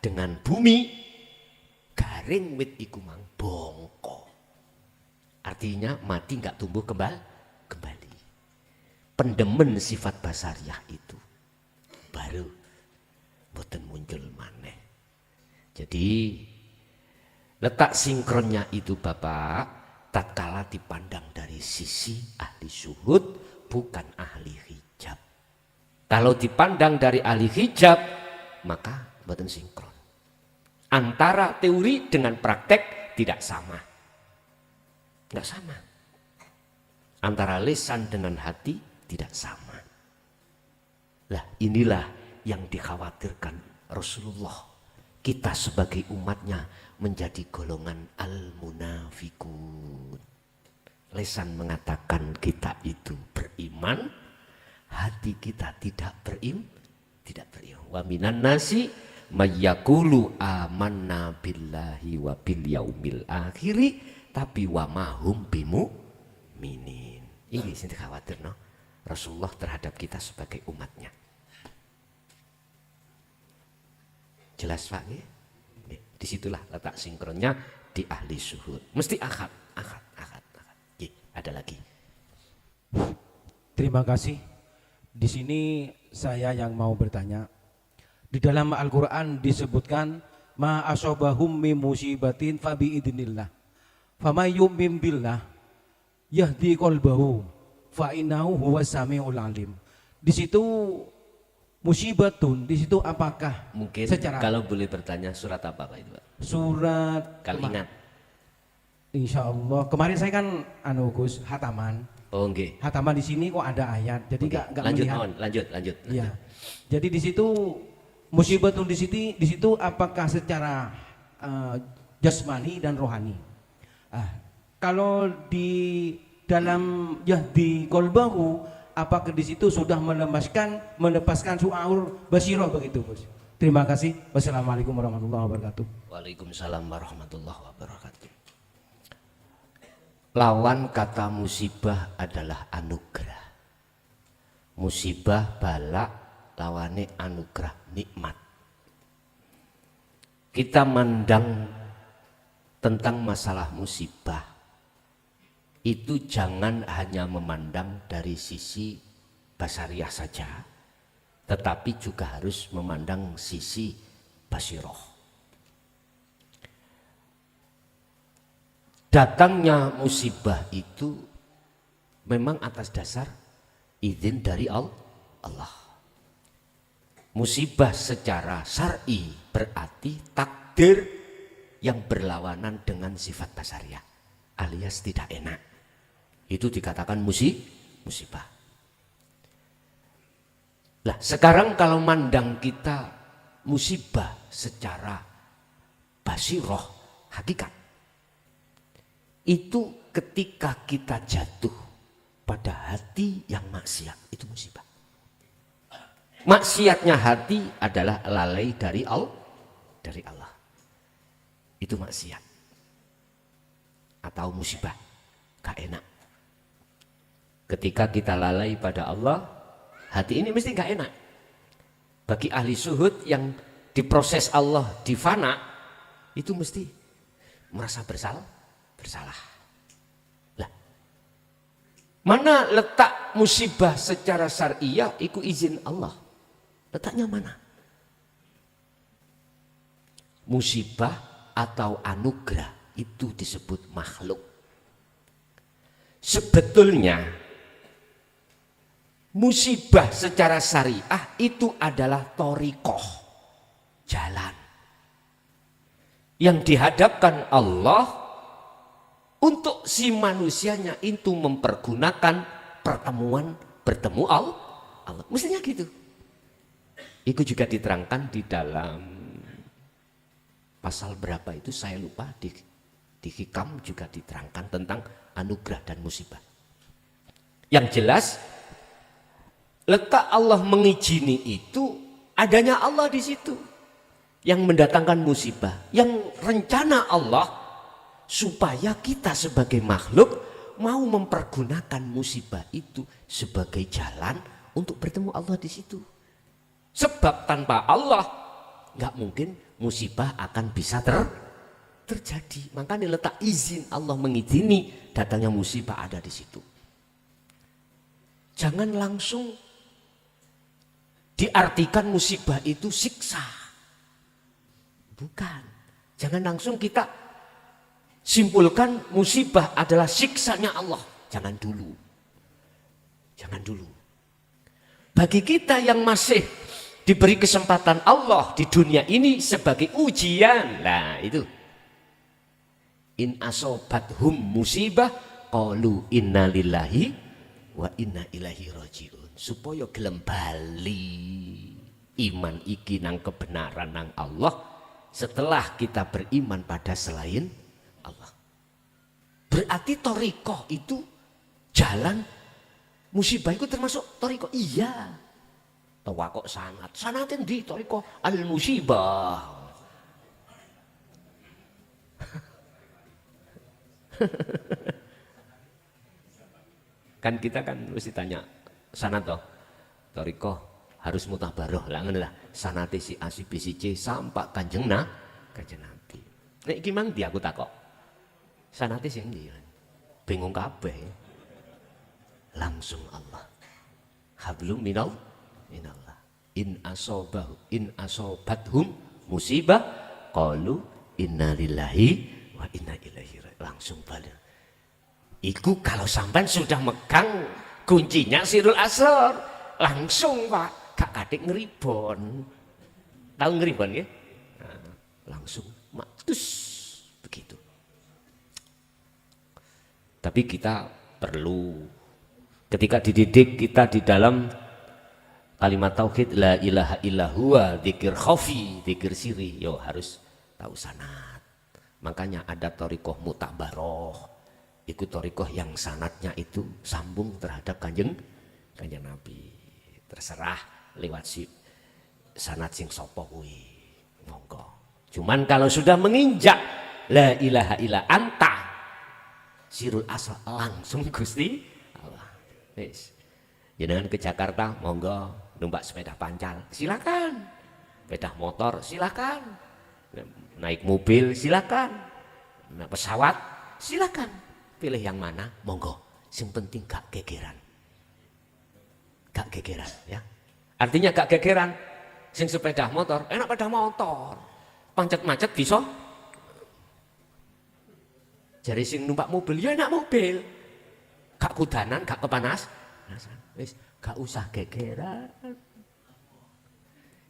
dengan bumi, garing wit iku mang bongko. Artinya mati nggak tumbuh kembali. Pendemen sifat basariah itu baru boten muncul maneh. Jadi letak sinkronnya itu Bapak tatkala dipandang dari sisi ahli syuhud bukan ahli hijab. Kalau dipandang dari ahli hijab maka boten sinkron. Antara teori dengan praktek tidak sama. Tidak sama. Antara lisan dengan hati tidak sama. Lah inilah yang dikhawatirkan Rasulullah. Kita sebagai umatnya menjadi golongan al-munafikun. Lisan mengatakan kita itu beriman, hati kita tidak beriman. Wa minan nasi mayyaqulu amanna billahi wa bil yaumil akhiri tapi wa mahum bimu'minin. Ini sing dikhawatir no Rasulullah terhadap kita sebagai umatnya. Jelas Pak ya? Disitulah letak sinkronnya di ahli syuhud. Mesti akad. Ada lagi. Terima kasih. Di sini saya yang mau bertanya. Di dalam Al-Quran disebutkan ma asobahum min musibatin fabi idnillah. Fama yu'min billah yahdi qalbahu fa innahu huwas samiul alim. Di situ musibatun, di situ apakah mungkin secara kalau boleh bertanya surat apa Pak itu Pak? Surat kalau ingat Insya Allah. Kemarin saya kan Gus hataman. Oh nggih. Hataman di sini kok ada ayat. Jadi nggak Lanjut melihat. mawon, lanjut. Iya. Jadi di situ musibatun di situ apakah secara jasmani dan rohani. Kalau di dalam ya di kolbahu apakah di situ sudah melepaskan su'aur basiroh begitu Gus. Terima kasih. Wassalamualaikum warahmatullahi wabarakatuh. Waalaikumsalam warahmatullahi wabarakatuh. Lawan kata musibah adalah anugerah. Musibah bala lawane anugerah nikmat. Kita mandang tentang masalah musibah itu jangan hanya memandang dari sisi basariah saja, tetapi juga harus memandang sisi basiroh. Datangnya musibah itu memang atas dasar izin dari Allah. Musibah secara syar'i berarti takdir yang berlawanan dengan sifat basariah alias tidak enak. Itu dikatakan musibah. Lah sekarang kalau mandang kita musibah secara basiroh hakikat, itu ketika kita jatuh pada hati yang maksiat, itu musibah. Maksiatnya hati adalah lalai dari Allah. Itu maksiat atau musibah, gak enak. Ketika kita lalai pada Allah, hati ini mesti gak enak. Bagi ahli suhud yang diproses Allah di fana, itu mesti merasa bersalah. Lah, mana letak musibah secara syariah? Iku izin Allah. Letaknya mana? Musibah atau anugerah itu disebut makhluk. Sebetulnya musibah secara syariah itu adalah thoriqoh, jalan yang dihadapkan Allah untuk si manusianya itu mempergunakan bertemu Allah. Mestinya gitu. Itu juga diterangkan di dalam pasal berapa itu saya lupa, di Hikam juga diterangkan tentang anugerah dan musibah. Yang jelas letak Allah mengizini itu adanya Allah di situ yang mendatangkan musibah, yang rencana Allah supaya kita sebagai makhluk mau mempergunakan musibah itu sebagai jalan untuk bertemu Allah di situ. Sebab tanpa Allah nggak mungkin musibah akan bisa terjadi. Makanya letak izin Allah mengizini datangnya musibah ada di situ. Jangan langsung diartikan musibah itu siksa. Bukan. Jangan langsung kita simpulkan musibah adalah siksanya Allah. Jangan dulu. Bagi kita yang masih diberi kesempatan Allah di dunia ini sebagai ujian. Nah itu. In asobathum musibah qalu inna lillahi wa inna ilaihi rajiun. Supaya gelem bali iman iki nang kebenaran nang Allah setelah kita beriman pada selain Allah. Berarti thoriqoh itu jalan musibah itu termasuk thoriqoh. Iya. Tawa kok sanat endi thoriqoh al musibah. Kan kita kan mesti tanya sanat toh. Thoriqoh harus mutabaroh lah ngono lah. Sanate si A si B si C sampai kanjeng Nabi. Nek iki mang aku takok. Sanate sing ndi? Bingung kabeh. Langsung Allah. Hablum minallah. In asobathum musibah qalu inna lillahi wa inna ilaihi raji'un. Langsung balik. Iku kalau sampean sudah megang kuncinya Sirul Asrar, langsung Pak, gak katik ngeribon. Tahu ngeribon ya? Nah, langsung matus begitu. Tapi kita perlu ketika dididik kita di dalam kalimat tauhid la ilaha illallah, dzikir khafi, dzikir siri, yo harus tahu sanad. Makanya ada thariqah mutabaroh, ikut thariqah yang sanadnya itu sambung terhadap kanjeng Nabi. Terserah lewat si sanad sing sapa kuwi, monggo. Cuman kalau sudah menginjak la ilaha illa anta sirul asal langsung Gusti Allah. Wis. Jenengan ke Jakarta monggo, numpak sepeda pancal silakan, sepeda motor silakan, naik mobil silakan, naik pesawat silakan, pilih yang mana monggo, yang penting gak gegeran, ya. Artinya gak gegeran, sing sepeda motor enak sepeda motor, pancet-macet bisa, jadi sing numpak mobil ya enak mobil, gak kudanan, gak kepanas. Wis gak usah gegeran.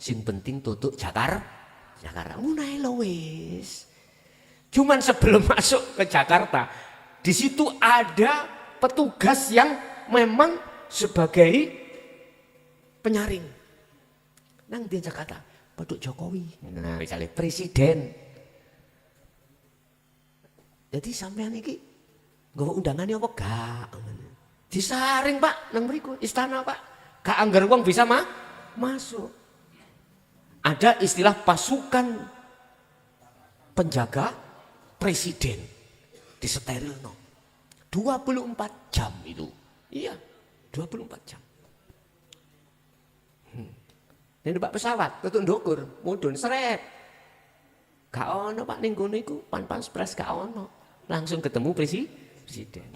Sing penting tutuk Jakarta mulai lo wis. Cuman sebelum masuk ke Jakarta, di situ ada petugas yang memang sebagai penyaring. Nang di Jakarta, Pak Jokowi. Nah, misalnya presiden. Jadi sampean iki nggawa undangannya apa gak? Disaring Pak, nang mriku istana Pak. Gak anggar wong bisa masuk. Ada istilah pasukan penjaga presiden. Disterilno. 24 jam itu. Iya, 24 jam. Ini numpak pesawat, tutuk ndukur, mudhun seret. Gak ono Pak ning kono iku, pan-paspres gak ono. Langsung ketemu presiden.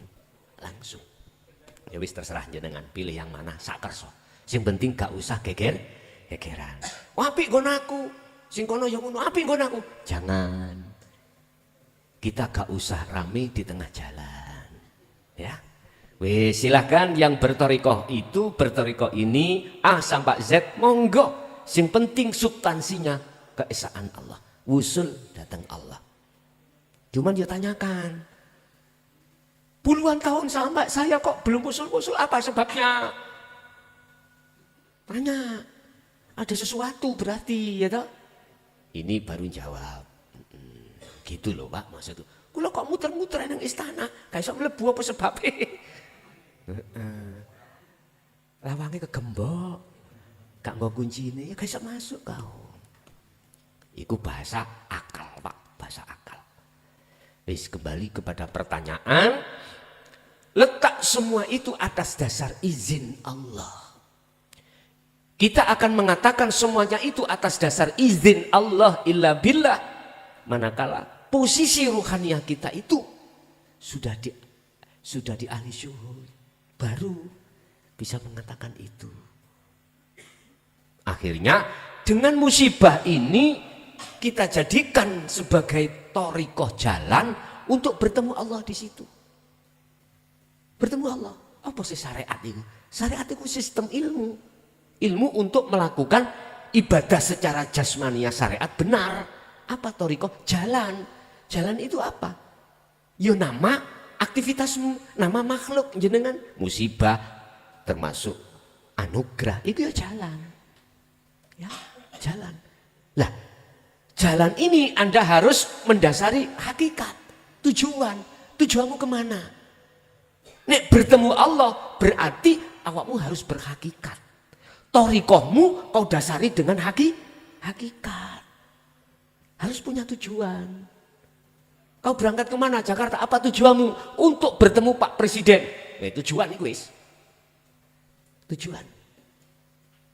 Langsung. Ya wis terserah jenengan pilih yang mana sak kersa. Sing penting gak usah gegeran. Apik nggon aku. Sing kono ya ngono, apik nggon aku. Jangan. Kita gak usah rame di tengah jalan. Ya. Wis silahkan yang bertorikoh itu bertorikoh ini A sampai Z monggo. Sing penting substansinya keesaan Allah. Wusul datang Allah. Cuman dia tanyakan. Puluhan tahun sampai saya kok belum usul-usul, apa sebabnya? Tanya, ada sesuatu berarti ya toh? Ini baru jawab. Gitu loh Pak maksud itu. Kula kok muter-muter nang istana, gak iso mlebu apa sebabnya? Lawange kegembok. Gak nggo kuncine ya gak iso masuk kau. Iku bahasa akal Pak, bahasa akal. Wis kembali kepada pertanyaan. Letak semua itu atas dasar izin Allah. Kita akan mengatakan semuanya itu atas dasar izin Allah illa billah. Manakala posisi ruhaniah kita itu sudah di ahli syuhud, baru bisa mengatakan itu. Akhirnya dengan musibah ini kita jadikan sebagai thariqah jalan untuk bertemu Allah di situ. Bertemu Allah. Apa sih syariat itu? Syariat itu sistem ilmu. Ilmu untuk melakukan ibadah secara jasmania syariat benar. Apa thariqah? Jalan. Jalan itu apa? Ya nama aktivitasmu, nama makhluk jenengan. Musibah termasuk anugerah. Itu ya jalan. Ya, jalan. Lah, jalan ini Anda harus mendasari hakikat, tujuan. Tujuanmu kemana? Nek bertemu Allah berarti awakmu harus berhakikat. Thariqahmu kau dasari dengan hakikat. Harus punya tujuan. Kau berangkat kemana? Jakarta. Apa tujuanmu? Untuk bertemu Pak Presiden. Tujuan itu wis. Tujuan.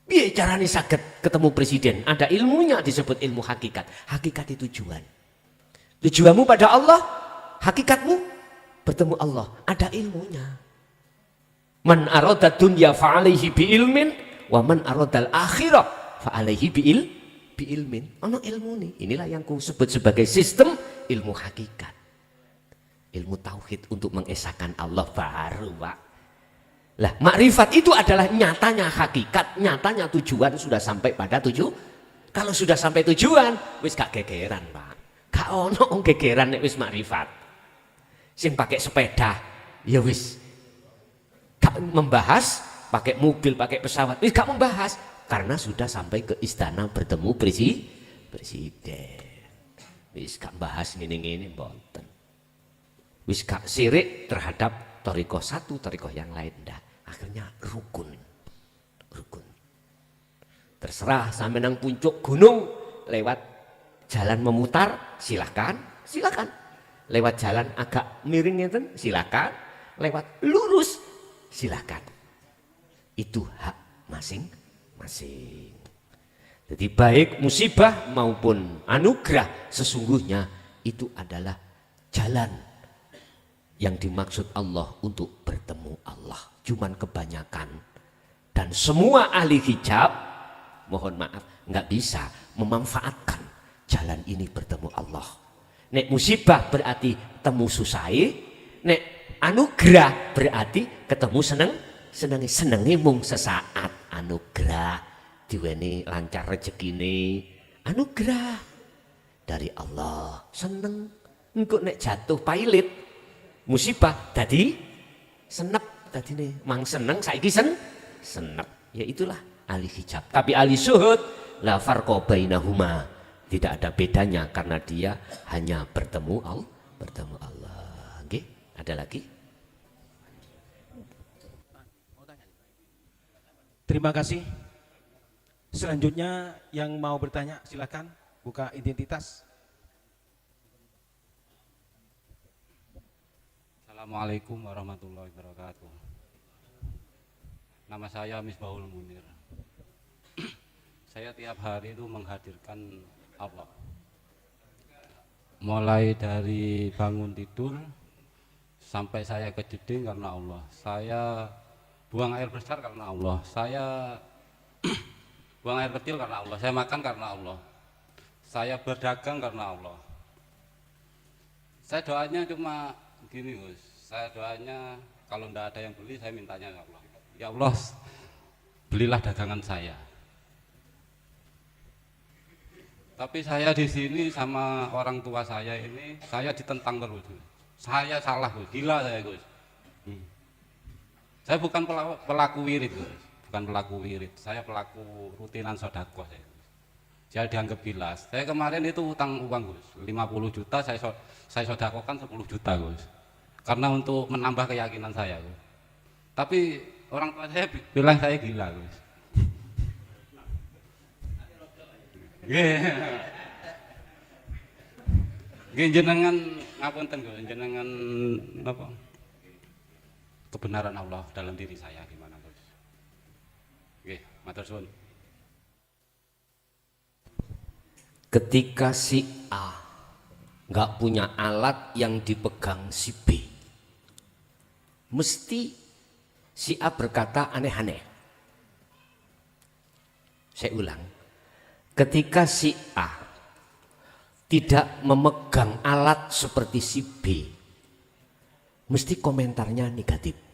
Piye carane saged ketemu presiden? Ada ilmunya disebut ilmu hakikat. Hakikat itu tujuan. Tujuanmu pada Allah, hakikatmu bertemu Allah, ada ilmunya. Man arada dunya fa alaihi bi ilmin wa man aradal akhirah fa alaihi bi ilmin. Ono ilmu nih. Inilah yang ku sebut sebagai sistem ilmu hakikat. Ilmu tauhid untuk mengesahkan Allah baru, Pak. Lah, makrifat itu adalah nyatanya hakikat, nyatanya tujuan sudah sampai pada tujuan. Kalau sudah sampai tujuan, wis gak gegeran, Pak. Gak ono gegeran nek wis makrifat. Sing pakai sepeda Ya wis. Gak membahas pakai mobil, pakai pesawat. Wis gak membahas karena sudah sampai ke istana bertemu presiden. Wis gak bahas ngene-ngene mboten. Wis gak sirik terhadap thariqah satu, thariqah yang lain ndak. Akhirnya rukun. Terserah sampai nang puncak gunung lewat jalan memutar silakan. Lewat jalan agak miring ngeten silakan. Lewat lurus silakan. Itu hak masing-masing. Jadi baik musibah maupun anugerah sesungguhnya itu adalah jalan yang dimaksud Allah untuk bertemu Allah. Cuman kebanyakan dan semua ahli hijab mohon maaf nggak bisa memanfaatkan jalan ini bertemu Allah. Nek musibah berarti temu susai, nek anugerah berarti ketemu senengi mung sesaat. Anugerah diweni lancar rezekine, anugerah dari Allah. Seneng engko nek jatuh pailit musibah dadi senep dadine mang seneng saiki senep. Ya itulah ahli hijab. Tapi ahli syuhud la farqa bainahuma, tidak ada bedanya karena dia hanya bertemu Allah. Oke, ada lagi? Terima kasih. Selanjutnya yang mau bertanya silakan buka identitas. Assalamualaikum warahmatullahi wabarakatuh. Nama saya Misbahul Munir. Saya tiap hari itu menghadirkan Allah. Mulai dari bangun tidur sampai saya kejeding karena Allah. Saya buang air besar karena Allah. Saya buang air kecil karena Allah. Saya makan karena Allah. Saya berdagang karena Allah. Saya doanya cuma gini, Gus. Saya doanya kalau tidak ada yang beli, saya mintanya ya Allah. Ya Allah, belilah dagangan saya. Tapi saya di sini sama orang tua saya ini, saya ditentang terus. Saya salah, Gus. Gila saya, Gus. Saya bukan pelaku wirid, Gus. Bukan pelaku wirid. Saya pelaku rutinan sedekah. Saya dianggap gila. Saya kemarin itu utang uang, Gus. 50 juta saya sedekahkan 10 juta, Gus. Karena untuk menambah keyakinan saya, Gus. Tapi orang tua saya bilang saya gila, Gus. Nggih jenengan ngapunten Gus, jenengan apa? Kebenaran Allah dalam diri saya gimana, Gus? Nggih, matur suwun. Ketika si A nggak punya alat yang dipegang si B, mesti si A berkata aneh-aneh. Saya ulang, ketika si A tidak memegang alat seperti si B, mesti komentarnya negatif.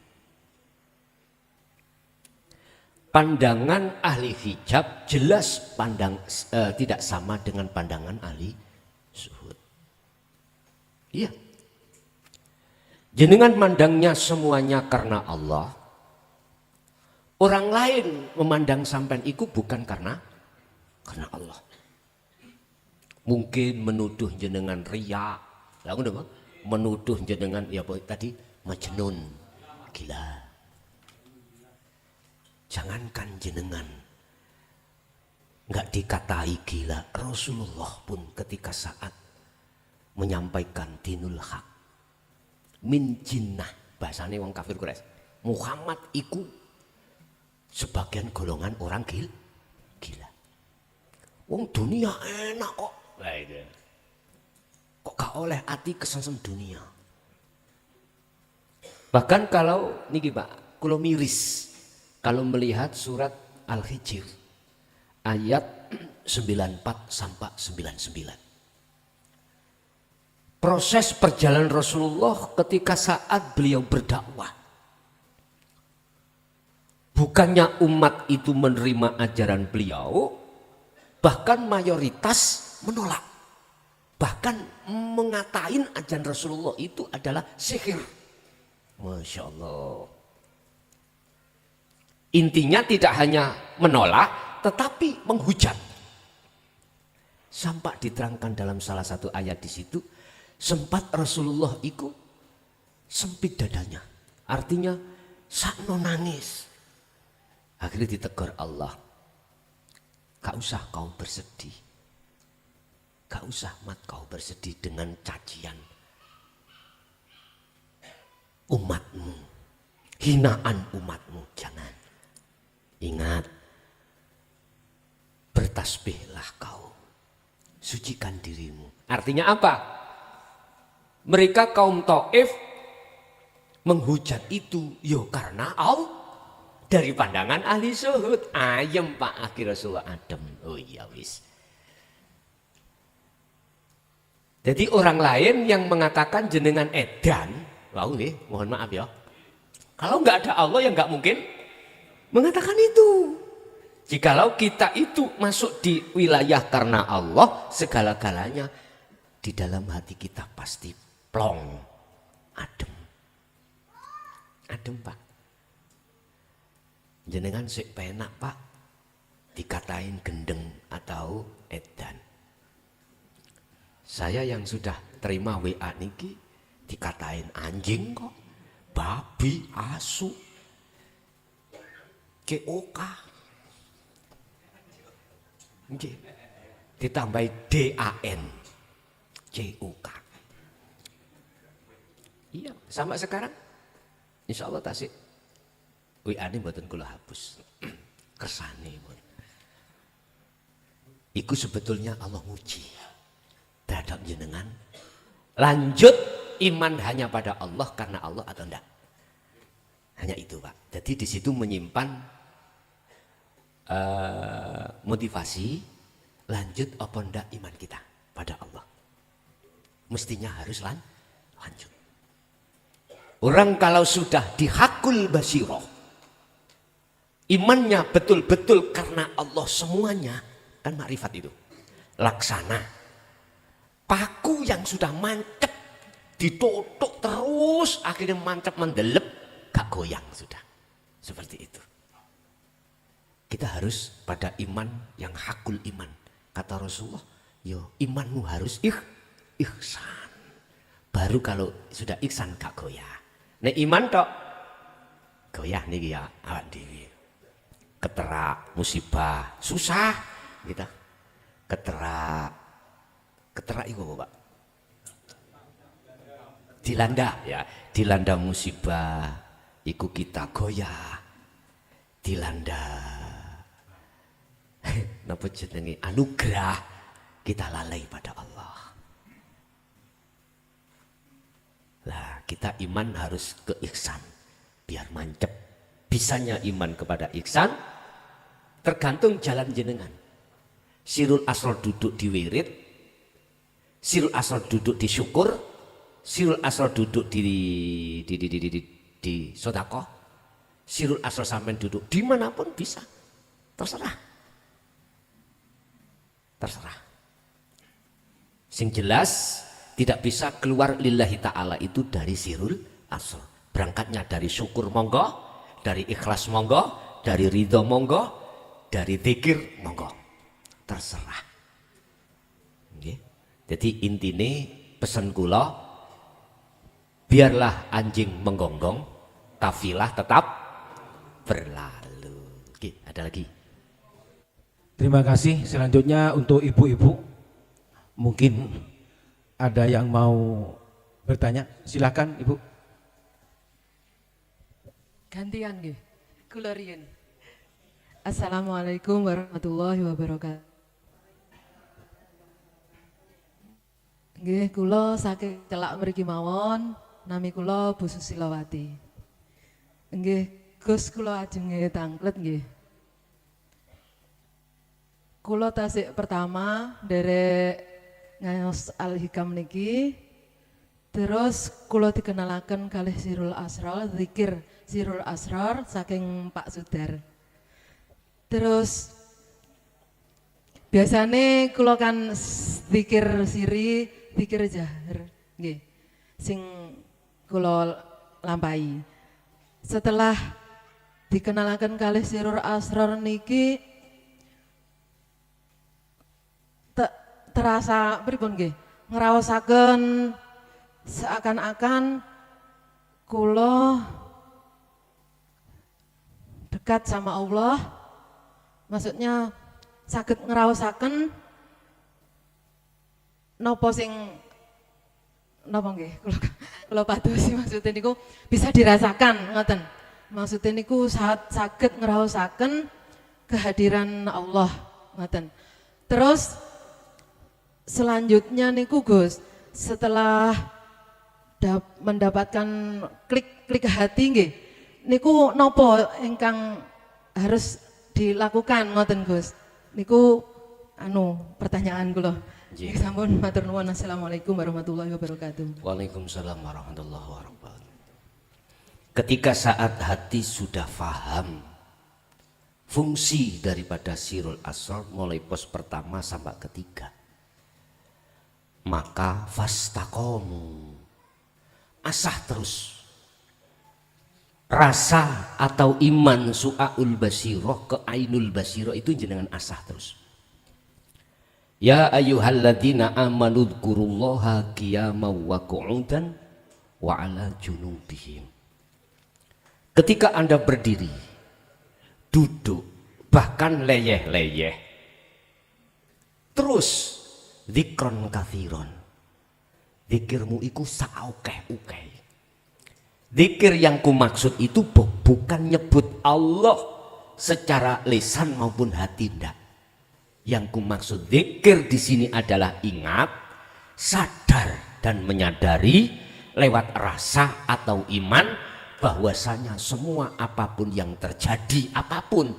Pandangan ahli hijab jelas tidak sama dengan pandangan ahli syuhud. Iya. Jenengan mandangnya semuanya karena Allah. Orang lain memandang sampean iku bukan karena Allah. Mungkin menuduh jenengan riya, menuduh jenengan ya tadi majnun, gila. Jangankan jenengan nggak dikatai gila, Rasulullah pun ketika saat menyampaikan dinul haq min jinnah, bahasanya wong kafir Quraisy, Muhammad iku sebagian golongan orang gila. Wong dunia enak kok. Lah itu. Kok gak oleh hati kesasem dunia. Bahkan kalau niki Pak, kula miris kalau melihat surat Al-Hijr ayat 94 sampai 99. Proses perjalanan Rasulullah ketika saat beliau berdakwah. Bukannya umat itu menerima ajaran beliau, bahkan mayoritas menolak. Bahkan mengatain ajaran Rasulullah itu adalah sihir. Masya Allah. Intinya tidak hanya menolak, tetapi menghujat. Sampai diterangkan dalam salah satu ayat di situ, sempat Rasulullah itu sempit dadanya. Artinya sakno nangis. Akhirnya ditegur Allah. Gak usah kau bersedih. Gak usah mat kau bersedih dengan cacian umatmu. Hinaan umatmu. Jangan. Ingat. Bertasbihlah kau. Sucikan dirimu. Artinya apa? Mereka kaum Taif menghujat itu yo karena dari pandangan ahli zuhud. Ayem Pak akhir Rasulullah adem. Oh iya wis. Jadi orang lain yang mengatakan jenengan edan, wow nih, mohon maaf ya. Kalau nggak ada Allah yang nggak mungkin mengatakan itu. Jikalau kita itu masuk di wilayah karena Allah, segala-galanya di dalam hati kita pasti plong, adem. Adem Pak. Jenengan sik penak Pak, dikatain gendeng atau edan. Saya yang sudah terima WA niki dikatain anjing kok, babi, asu, KOK. Ditambahi DAN, COK. Iya, sama sekarang. Insya Allah tasik. WA ini mboten kula hapus. Kersane pun. Iku sebetulnya Allah muji terhadap jenengan. Lanjut iman hanya pada Allah karena Allah atau enggak? Hanya itu Pak. Jadi di situ menyimpan motivasi lanjut apa enggak iman kita pada Allah. Mestinya harus lanjut. Orang kalau sudah dihakul basiroh, imannya betul-betul karena Allah semuanya, kan makrifat itu. Laksana. Paku yang sudah mancep, ditutuk terus, akhirnya mancep mendelep, gak goyang sudah. Seperti itu. Kita harus pada iman yang hakul iman. Kata Rasulullah, yo imanmu harus ihsan. Baru kalau sudah ihsan gak goyah. Nek iman tok goyah niki ya awak dhewe. Keterak musibah susah kita. Keterak itu apa Pak? Dilanda ya, dilanda musibah iku kita goyah. Dilanda napa jenenge anugerah kita lalai pada Allah. Lah kita iman harus ke ihsan biar mancep. Bisanya iman kepada ihsan tergantung jalan jenengan. Sirul asror duduk di wirid, sirul asror duduk di syukur, sirul asror duduk di sedekah, sirul asror sampai duduk dimanapun bisa, terserah. Sing jelas tidak bisa keluar lillahi ta'ala itu dari sirul asror. Berangkatnya dari syukur monggo, dari ikhlas monggo, dari ridho monggo, dari zikir monggo. Terserah. Okay. Jadi intine pesan kula, biarlah anjing menggonggong, kafilah tetap berlalu. Okay, ada lagi. Terima kasih. Selanjutnya untuk ibu-ibu, mungkin ada yang mau bertanya, silakan Ibu. Gantian nggih. Kula riyen. Assalamualaikum warahmatullahi wabarakatuh. Nggih, kula saking celak mriki mawon, nami kula Bu Susilawati. Nggih, Gus kula ajenge tanglet nggih. Kula tasik pertama derek ngaos Al-Hikam niki, terus kula dikenalaken kalih Sirul Asrar, zikir Sirul Asrar saking Pak Sudar. Terus biasane kula kan zikir siri, zikir jahar nggih. Sing kula lampahi. Setelah dikenalaken kalih sirur asrar niki terasa pripun nggih? Ngraosaken seakan-akan kula dekat sama Allah. Maksudnya saged ngraosaken napa sing napa nggih kula padosi maksudnya niku bisa dirasakan ngoten. Maksudnya niku saged ngraosaken kehadiran Allah ngoten. Terus selanjutnya niku Gus, setelah mendapatkan klik hati nggih, niku nopo ingkang harus dilakukan ngoten Gus? Niku pertanyaan kula. Nggih. Sampun matur nuwun. Assalamualaikum warahmatullahi wabarakatuh. Waalaikumsalam warahmatullahi wabarakatuh. Ketika saat hati sudah faham fungsi daripada sirul asrar mulai pos pertama sampai ketiga, maka fastaqomu, asah terus rasa atau iman su'aul basiroh ke ainul basiroh itu jenengan asah terus. Ya ayyuhalladzina amanu dzkurullaha qiyaman wa qu'udan wa ala junubihim. Ketika Anda berdiri, duduk, bahkan leyeh-leyeh, terus dzikron kathiron, dzikirmu iku saokeh-ukeh. Dzikir yang kumaksud itu bukan nyebut Allah secara lisan maupun hati, ndak. Yang kumaksud dzikir di sini adalah ingat, sadar dan menyadari lewat rasa atau iman bahwasanya semua apapun yang terjadi apapun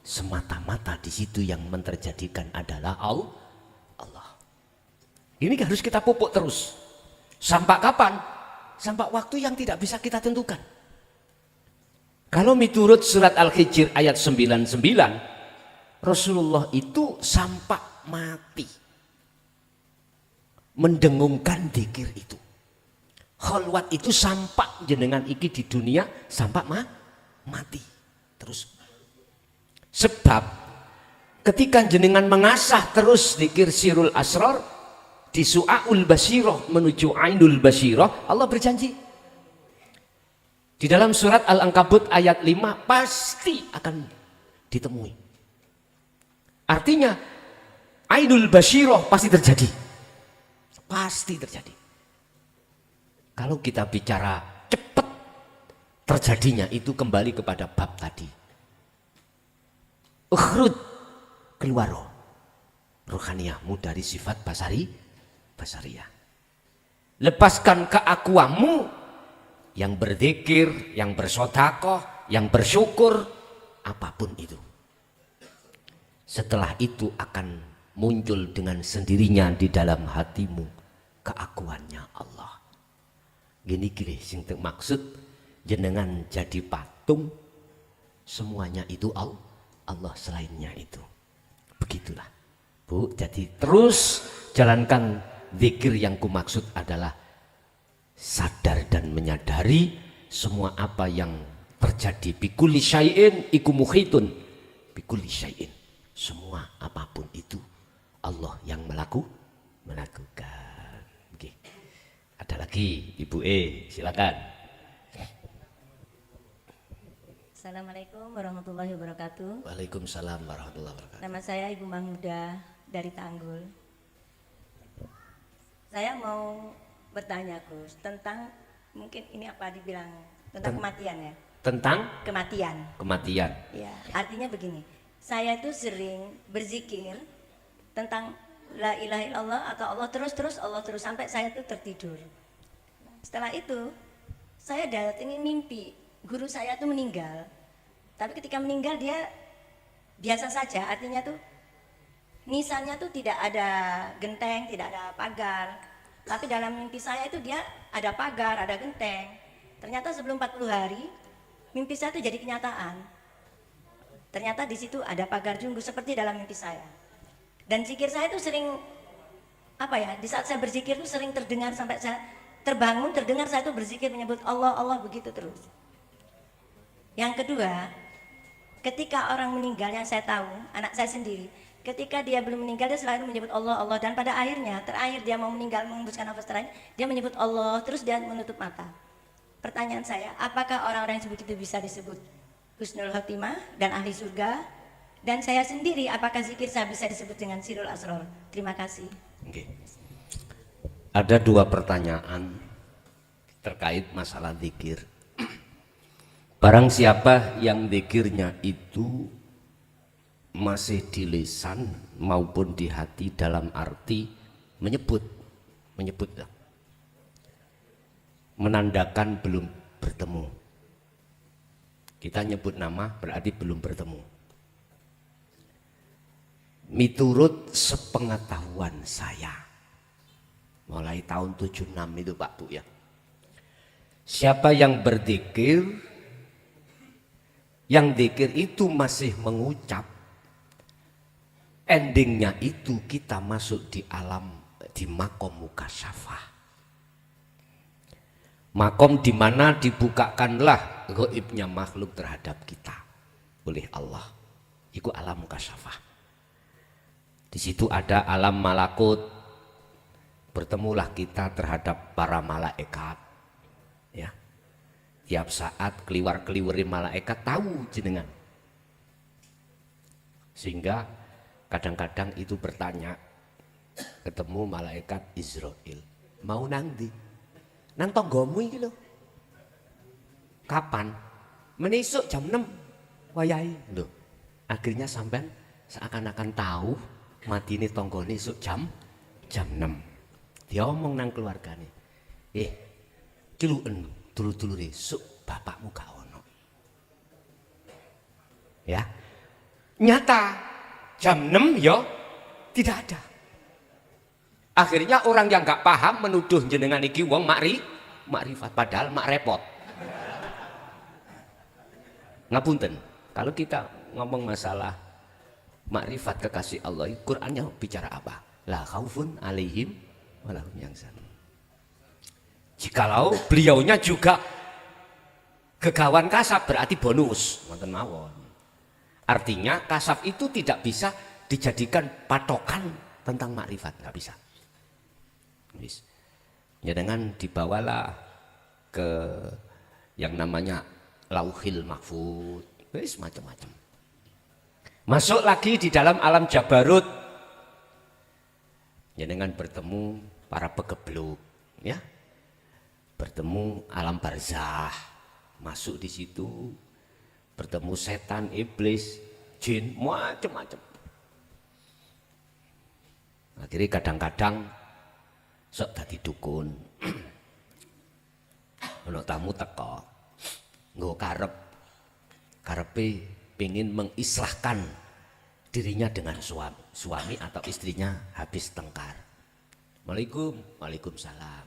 semata-mata di situ yang menterjadikan adalah Allah. Ini harus kita pupuk terus. Sampai kapan? Sampai waktu yang tidak bisa kita tentukan. Kalau miturut surat Al-Hijr ayat 99, Rasulullah itu sampai mati mendengungkan dzikir itu. Khalwat itu sampai jenengan iki di dunia sampai mati. Terus sebab ketika jenengan mengasah terus dzikir sirul asrar di su'aul basiroh menuju ainul basiroh, Allah berjanji di dalam surat Al-Ankabut ayat 5 pasti akan ditemui. Artinya ainul basiroh pasti terjadi. Pasti terjadi. Kalau kita bicara cepat terjadinya itu kembali kepada bab tadi. Ukhrud, keluar rohaniyahmu dari sifat basariyah. Lepaskan keakuanmu yang berzikir, yang bersedekah, yang bersyukur, apapun itu. Setelah itu akan muncul dengan sendirinya di dalam hatimu keakuannya Allah. Gini sing maksud jenengan jadi patung, semuanya itu Allah selainnya itu. Begitulah Bu, jadi terus jalankan zikir yang kumaksud adalah sadar dan menyadari semua apa yang terjadi. Bikulli syai'in iku muhitun bikulli syai'in. Semua apapun itu Allah yang melakukan. Oke. Ada lagi Ibu silakan. Assalamualaikum warahmatullahi wabarakatuh. Waalaikumsalam warahmatullahi wabarakatuh. Nama saya Ibu Mahmuda dari Tanggul. Saya mau bertanya Gus tentang, mungkin ini apa dibilang, tentang kematian ya? Tentang kematian. Ya, Artinya begini, saya itu sering berzikir tentang la ilaha illallah atau Allah terus sampai saya itu tertidur. Setelah itu saya ini mimpi guru saya itu meninggal. Tapi ketika meninggal dia biasa saja, artinya tuh nisannya tuh tidak ada genteng, tidak ada pagar. Tapi dalam mimpi saya itu dia ada pagar, ada genteng. Ternyata sebelum 40 hari mimpi saya itu jadi kenyataan. Ternyata di situ ada pagar junggu seperti dalam mimpi saya. Dan zikir saya itu sering di saat saya berzikir itu sering terdengar sampai saya terbangun, terdengar saya itu berzikir menyebut Allah, Allah begitu terus. Yang kedua, ketika orang meninggal yang saya tahu, anak saya sendiri, ketika dia belum meninggal dia selalu menyebut Allah, Allah, dan pada akhirnya terakhir dia mau meninggal mengembuskan nafas terakhir, dia menyebut Allah terus dia menutup mata. Pertanyaan saya, apakah orang-orang yang sebegitu bisa disebut husnul khotimah dan ahli surga? Dan saya sendiri, apakah zikir saya bisa disebut dengan sirul asror? Terima kasih. Oke. Ada dua pertanyaan terkait masalah zikir. Barang siapa yang zikirnya itu masih di lisan maupun di hati dalam arti menyebut menandakan belum bertemu. Kita nyebut nama berarti belum bertemu. Miturut sepengetahuan saya, mulai tahun 76 itu Pak Bu ya. Siapa yang berzikir, yang zikir itu masih mengucap, endingnya itu kita masuk di alam, di makom mukasyafah. Makom di mana dibukakanlah gaibnya makhluk terhadap kita oleh Allah. Itu alam mukasyafah. Di situ ada alam malakut. Bertemulah kita terhadap para malaikat. Ya. Tiap saat keliwar-keliwiri malaikat tahu jenengan. Sehingga kadang-kadang itu bertanya, ketemu malaikat Israel, mau nang ndi? Nang tonggomu iki lho. Kapan? Menisuk jam 6 wayahe lho. Akhirnya sampean seakan-akan tahu mati ini tonggone esuk jam 6. Dia omong nang keluargane. Kiluen dulu-dulure esuk bapakmu gak ono. Ya. Nyata jam 6 ya tidak ada. Akhirnya orang yang gak paham menuduh jenengan iki wong makrifat, padahal mak repot. Ngapunten, kalau kita ngomong masalah makrifat kekasih Allah, Qur'annya bicara apa? La khaufun alaihim walahum yahzanun. Jikalau beliaunya juga gegawan kasab berarti bonus, wonten mawon. Artinya kasab itu tidak bisa dijadikan patokan tentang makrifat, nggak bisa. Ya dengan dibawalah ke yang namanya Lauhil Mahfud, wis macam-macam. Masuk lagi di dalam alam Jabarut, ya dengan bertemu para pegebluk, ya, bertemu alam barzah, masuk di situ, bertemu setan, iblis, jin, macam-macam. Akhirnya kadang-kadang sok dadi dukun. Ono tamu teko, nggo karepe pengen mengislahkan dirinya dengan suami atau istrinya habis tengkar. Waalaikumsalam.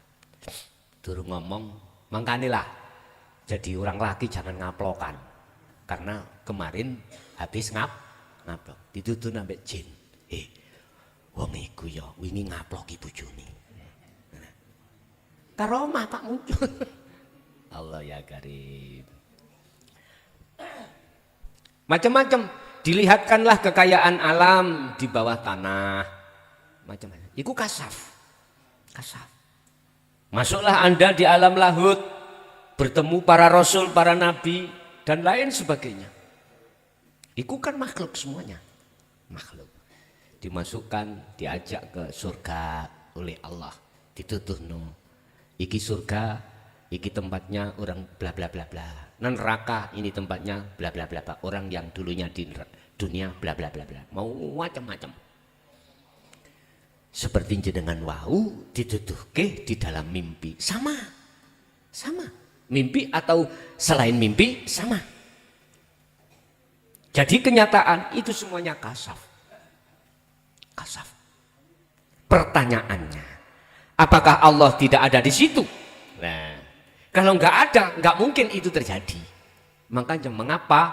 Durung ngomong, mangkanilah jadi orang laki jangan ngaplokan. Karena kemarin habis ngaplok, dituduh ambek jin. Wong iku ya wingi ngaploki bojone. Karomah Pak muncul. Allah ya karim. Macam-macam, dilihatkanlah kekayaan alam di bawah tanah. Macam-macam. Iku kasaf. Masuklah Anda di alam lahut, bertemu para rasul, para nabi dan lain sebagainya. Iku kan makhluk semuanya. Makhluk. Dimasukkan, diajak ke surga oleh Allah. Dituduh no. Iki surga, iki tempatnya orang bla bla bla bla. Neraka ini tempatnya bla bla bla bla. Orang yang dulunya di dunia bla bla bla bla. Mau macam-macam. Seperti jenengan wau dituduhke di dalam mimpi. Sama. Mimpi atau selain mimpi sama. Jadi kenyataan itu semuanya kasaf. Pertanyaannya, apakah Allah tidak ada di situ? Nah, kalau nggak ada, nggak mungkin itu terjadi. Makanya mengapa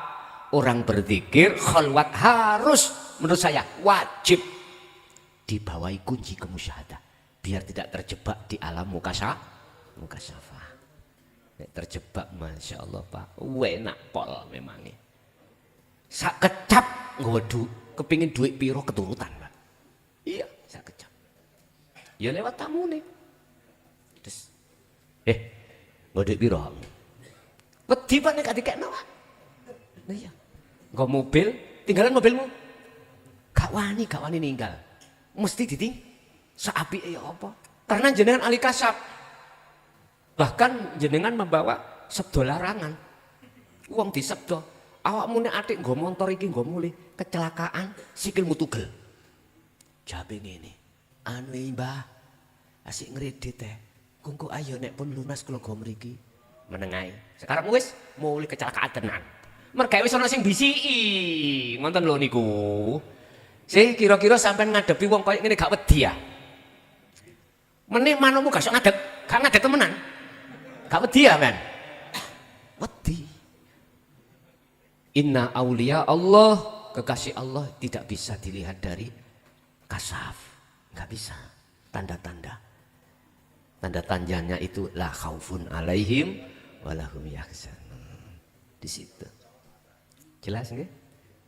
orang berzikir khalwat harus, menurut saya wajib dibawahi kunci kemusyahadah, biar tidak terjebak di alam mukasyafah. Nek terjebak Masya Allah Pak, enak pol memangnya. Sak kecap nggowo kepingin duit piro keturutan Pak. Iya, sak kecap. Ya lewat tamu nih. Terus, nggo duit piro? Wedi Pak nek dikekno Pak. Nah iya. Nggo mobil, tinggalan mobilmu. Gak wani ninggal. Mesti diting seapike ya apa? Karena jenengan ahli kasab. Bahkan jenengan membawa sabda larangan. Wong disabda, awakmu nek atik nggo montor iki nggo mulih kecelakaan sikilmu tugel. Jabe ngene. Anu Mbah, asik ngredit teh. Kungku ayo nek pun lunas kula go mriki. Meneng ae. Sekarang wis mulih kecelakaan tenan. Mergawe wis ana sing bisiki. Ngoten lho niku. Sing kira-kira sampean ngadepi wong koyo ngene gak wedi ya. Meneh manomu gak sok gak ngadep temenan. Gak wedi ya, men. Wedi. Inna auliya Allah, kekasih Allah tidak bisa dilihat dari kasaf. Gak bisa. Tanda-tanda. Tanda-tandanya itu la khaufun alaihim walahum yahzanun. Di situ. Jelas nggih?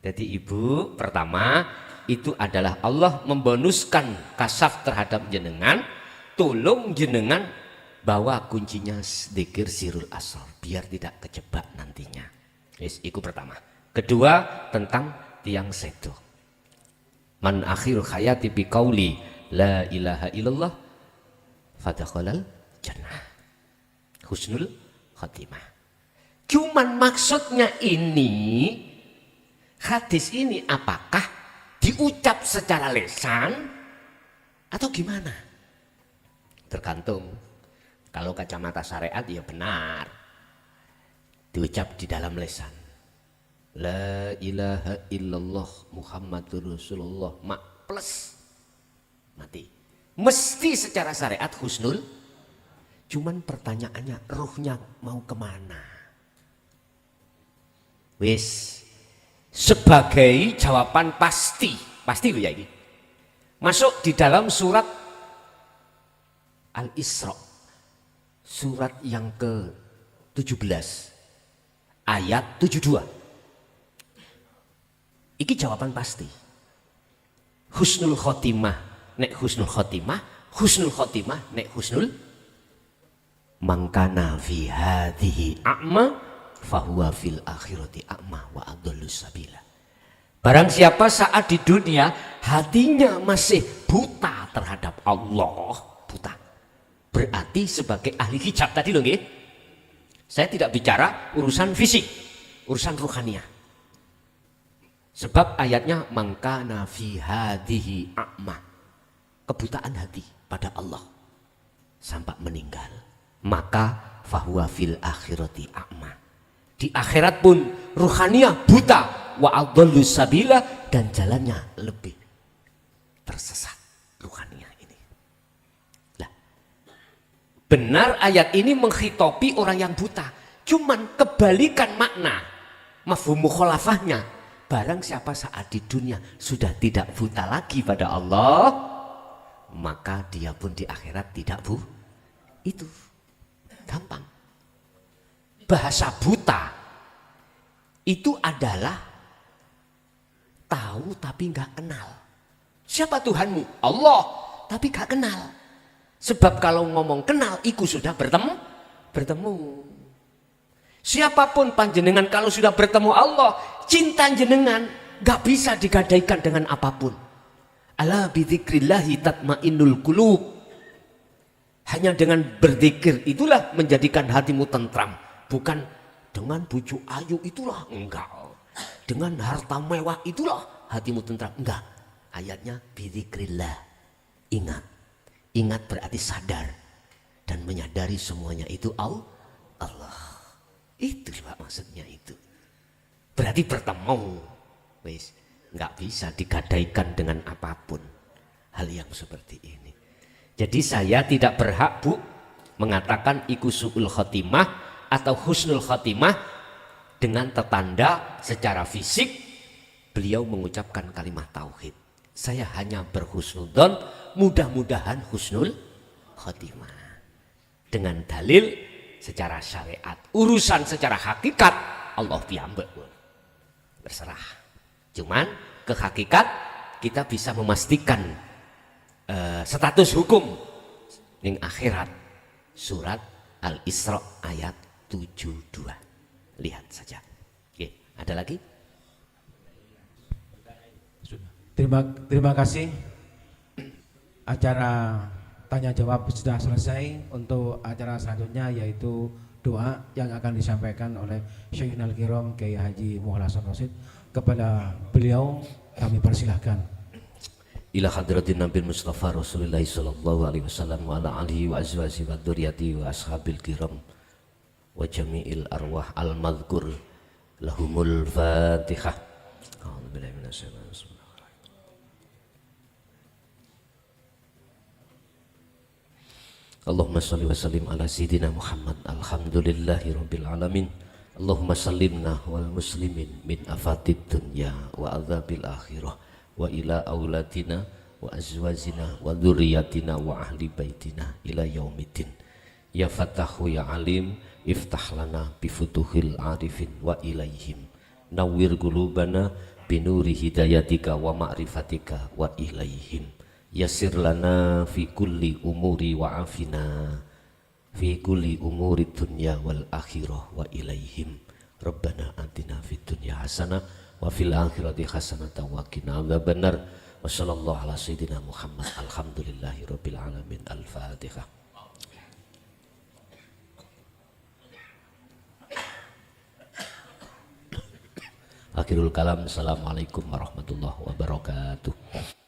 Jadi ibu pertama itu adalah Allah membonuskan kasaf terhadap jenengan, tolong jenengan bawa kuncinya zikir sirul asrar biar tidak kejebak nantinya. Yes, itu pertama. Kedua tentang tiang sedo. Man akhir hayati bi qauli la ilaha illallah fadakhalal jannah. Husnul khatimah. Cuman maksudnya ini hadis ini apakah diucap secara lisan atau gimana? Tergantung. Kalau kacamata syariat ya benar. Diucap di dalam lisan. La ilaha illallah Muhammadur Rasulullah mak plus mati. Mesti secara syariat husnul. Cuman pertanyaannya ruhnya mau kemana? Wis. Sebagai jawaban pasti loh ya ini. Masuk di dalam surat Al-Isra. Surat yang ke-17 ayat 72. Iki jawaban pasti. Husnul khotimah nek husnul khotimah, husnul khotimah nek husnul mangkana fi hadhihi a'ma fahuwa fil akhirati a'ma wa adallu sabila. Barang siapa saat di dunia hatinya masih buta terhadap Allah, buta. Berarti sebagai ahli hijab tadi loh nggih. Saya tidak bicara urusan fisik, urusan ruhaniah. Sebab ayatnya mangkana fi hadhihi a'ma. Kebutaan hati pada Allah sampai meninggal. Maka fahuwa fil akhirati a'ma. Di akhirat pun ruhaniah buta wa adallu sabila dan jalannya lebih tersesat ruhaniah ini. Lah, benar ayat ini menghitopi orang yang buta. Cuman kebalikan makna mafhum mukhalafahnya. Barang siapa saat di dunia sudah tidak buta lagi pada Allah, maka dia pun di akhirat tidak itu gampang. Bahasa buta itu adalah tahu tapi nggak kenal. Siapa Tuhanmu? Allah, tapi nggak kenal. Sebab kalau ngomong kenal, iku sudah bertemu. Siapapun panjenengan kalau sudah bertemu Allah, cinta jenengan nggak bisa digadaikan dengan apapun. Ala bidzikrillahi tatmainnul qulub. Hanya dengan berzikir itulah menjadikan hatimu tentram. Bukan dengan bujuk ayu itulah, enggak. Dengan harta mewah itulah hatimu tentram, enggak. Ayatnya bidzikrillah. Ingat. Ingat berarti sadar dan menyadari semuanya itu Allah. Itu Pak maksudnya itu. Berarti bertemu. Wis, enggak bisa digadaikan dengan apapun hal yang seperti ini. Jadi saya tidak berhak Bu mengatakan iku su'ul khotimah atau husnul khotimah dengan tertanda secara fisik beliau mengucapkan kalimat tauhid. Saya hanya berhusnudzon, mudah-mudahan husnul khotimah. dengan dalil secara syariat. Urusan secara hakikat Allah piyambak. Berserah. Cuman ke hakikat kita bisa memastikan status hukum ning akhirat. Surat Al-Isra ayat 72. Lihat saja. Oke, ada lagi? Terima kasih. Acara tanya jawab sudah selesai. Untuk acara selanjutnya yaitu doa yang akan disampaikan oleh Syekhul Kiram Kiai Haji Muhammad Hasan Rosid. Kepada beliau kami persilahkan. Ila hadratin Nabi Mustafa Rasulullah sallallahu alaihi wasallam wa ala alihi wa azwajihi wa dzurriyyatihi wa ashabil kiram wa jami'il arwah al-madhkur lahumul Fatihah. A'udzubillahi minasyaitonir rajim. Allahumma shalli wa sallim ala sayyidina Muhammad. Alhamdulillahi rabbil alamin. Allahumma sallimna wal muslimin min afatid dunya wa adzabil akhirah wa ila auladina wa azwajina wa dzurriyyatina wa ahli baitina ila yaumiddin. Ya Fatahu ya Alim, iftah lana bi futuhil arifin wa ilaihim. Nawwir qulubana bi nuri hidayatika wa ma'rifatika wa ilaihim. Yassir lana fi kulli umuri wa afina fi kulli umuri dunya wal akhirah wa ilaihim. Rabbana atina fid dunya hasanah wa fil akhirati hasanatan wa qina adzabannar. Wa sallallahu ala sayyidina Muhammad. Alhamdulillahi rabbil alamin. Al-Fatihah. Akhirul kalam. Assalamualaikum warahmatullahi wabarakatuh.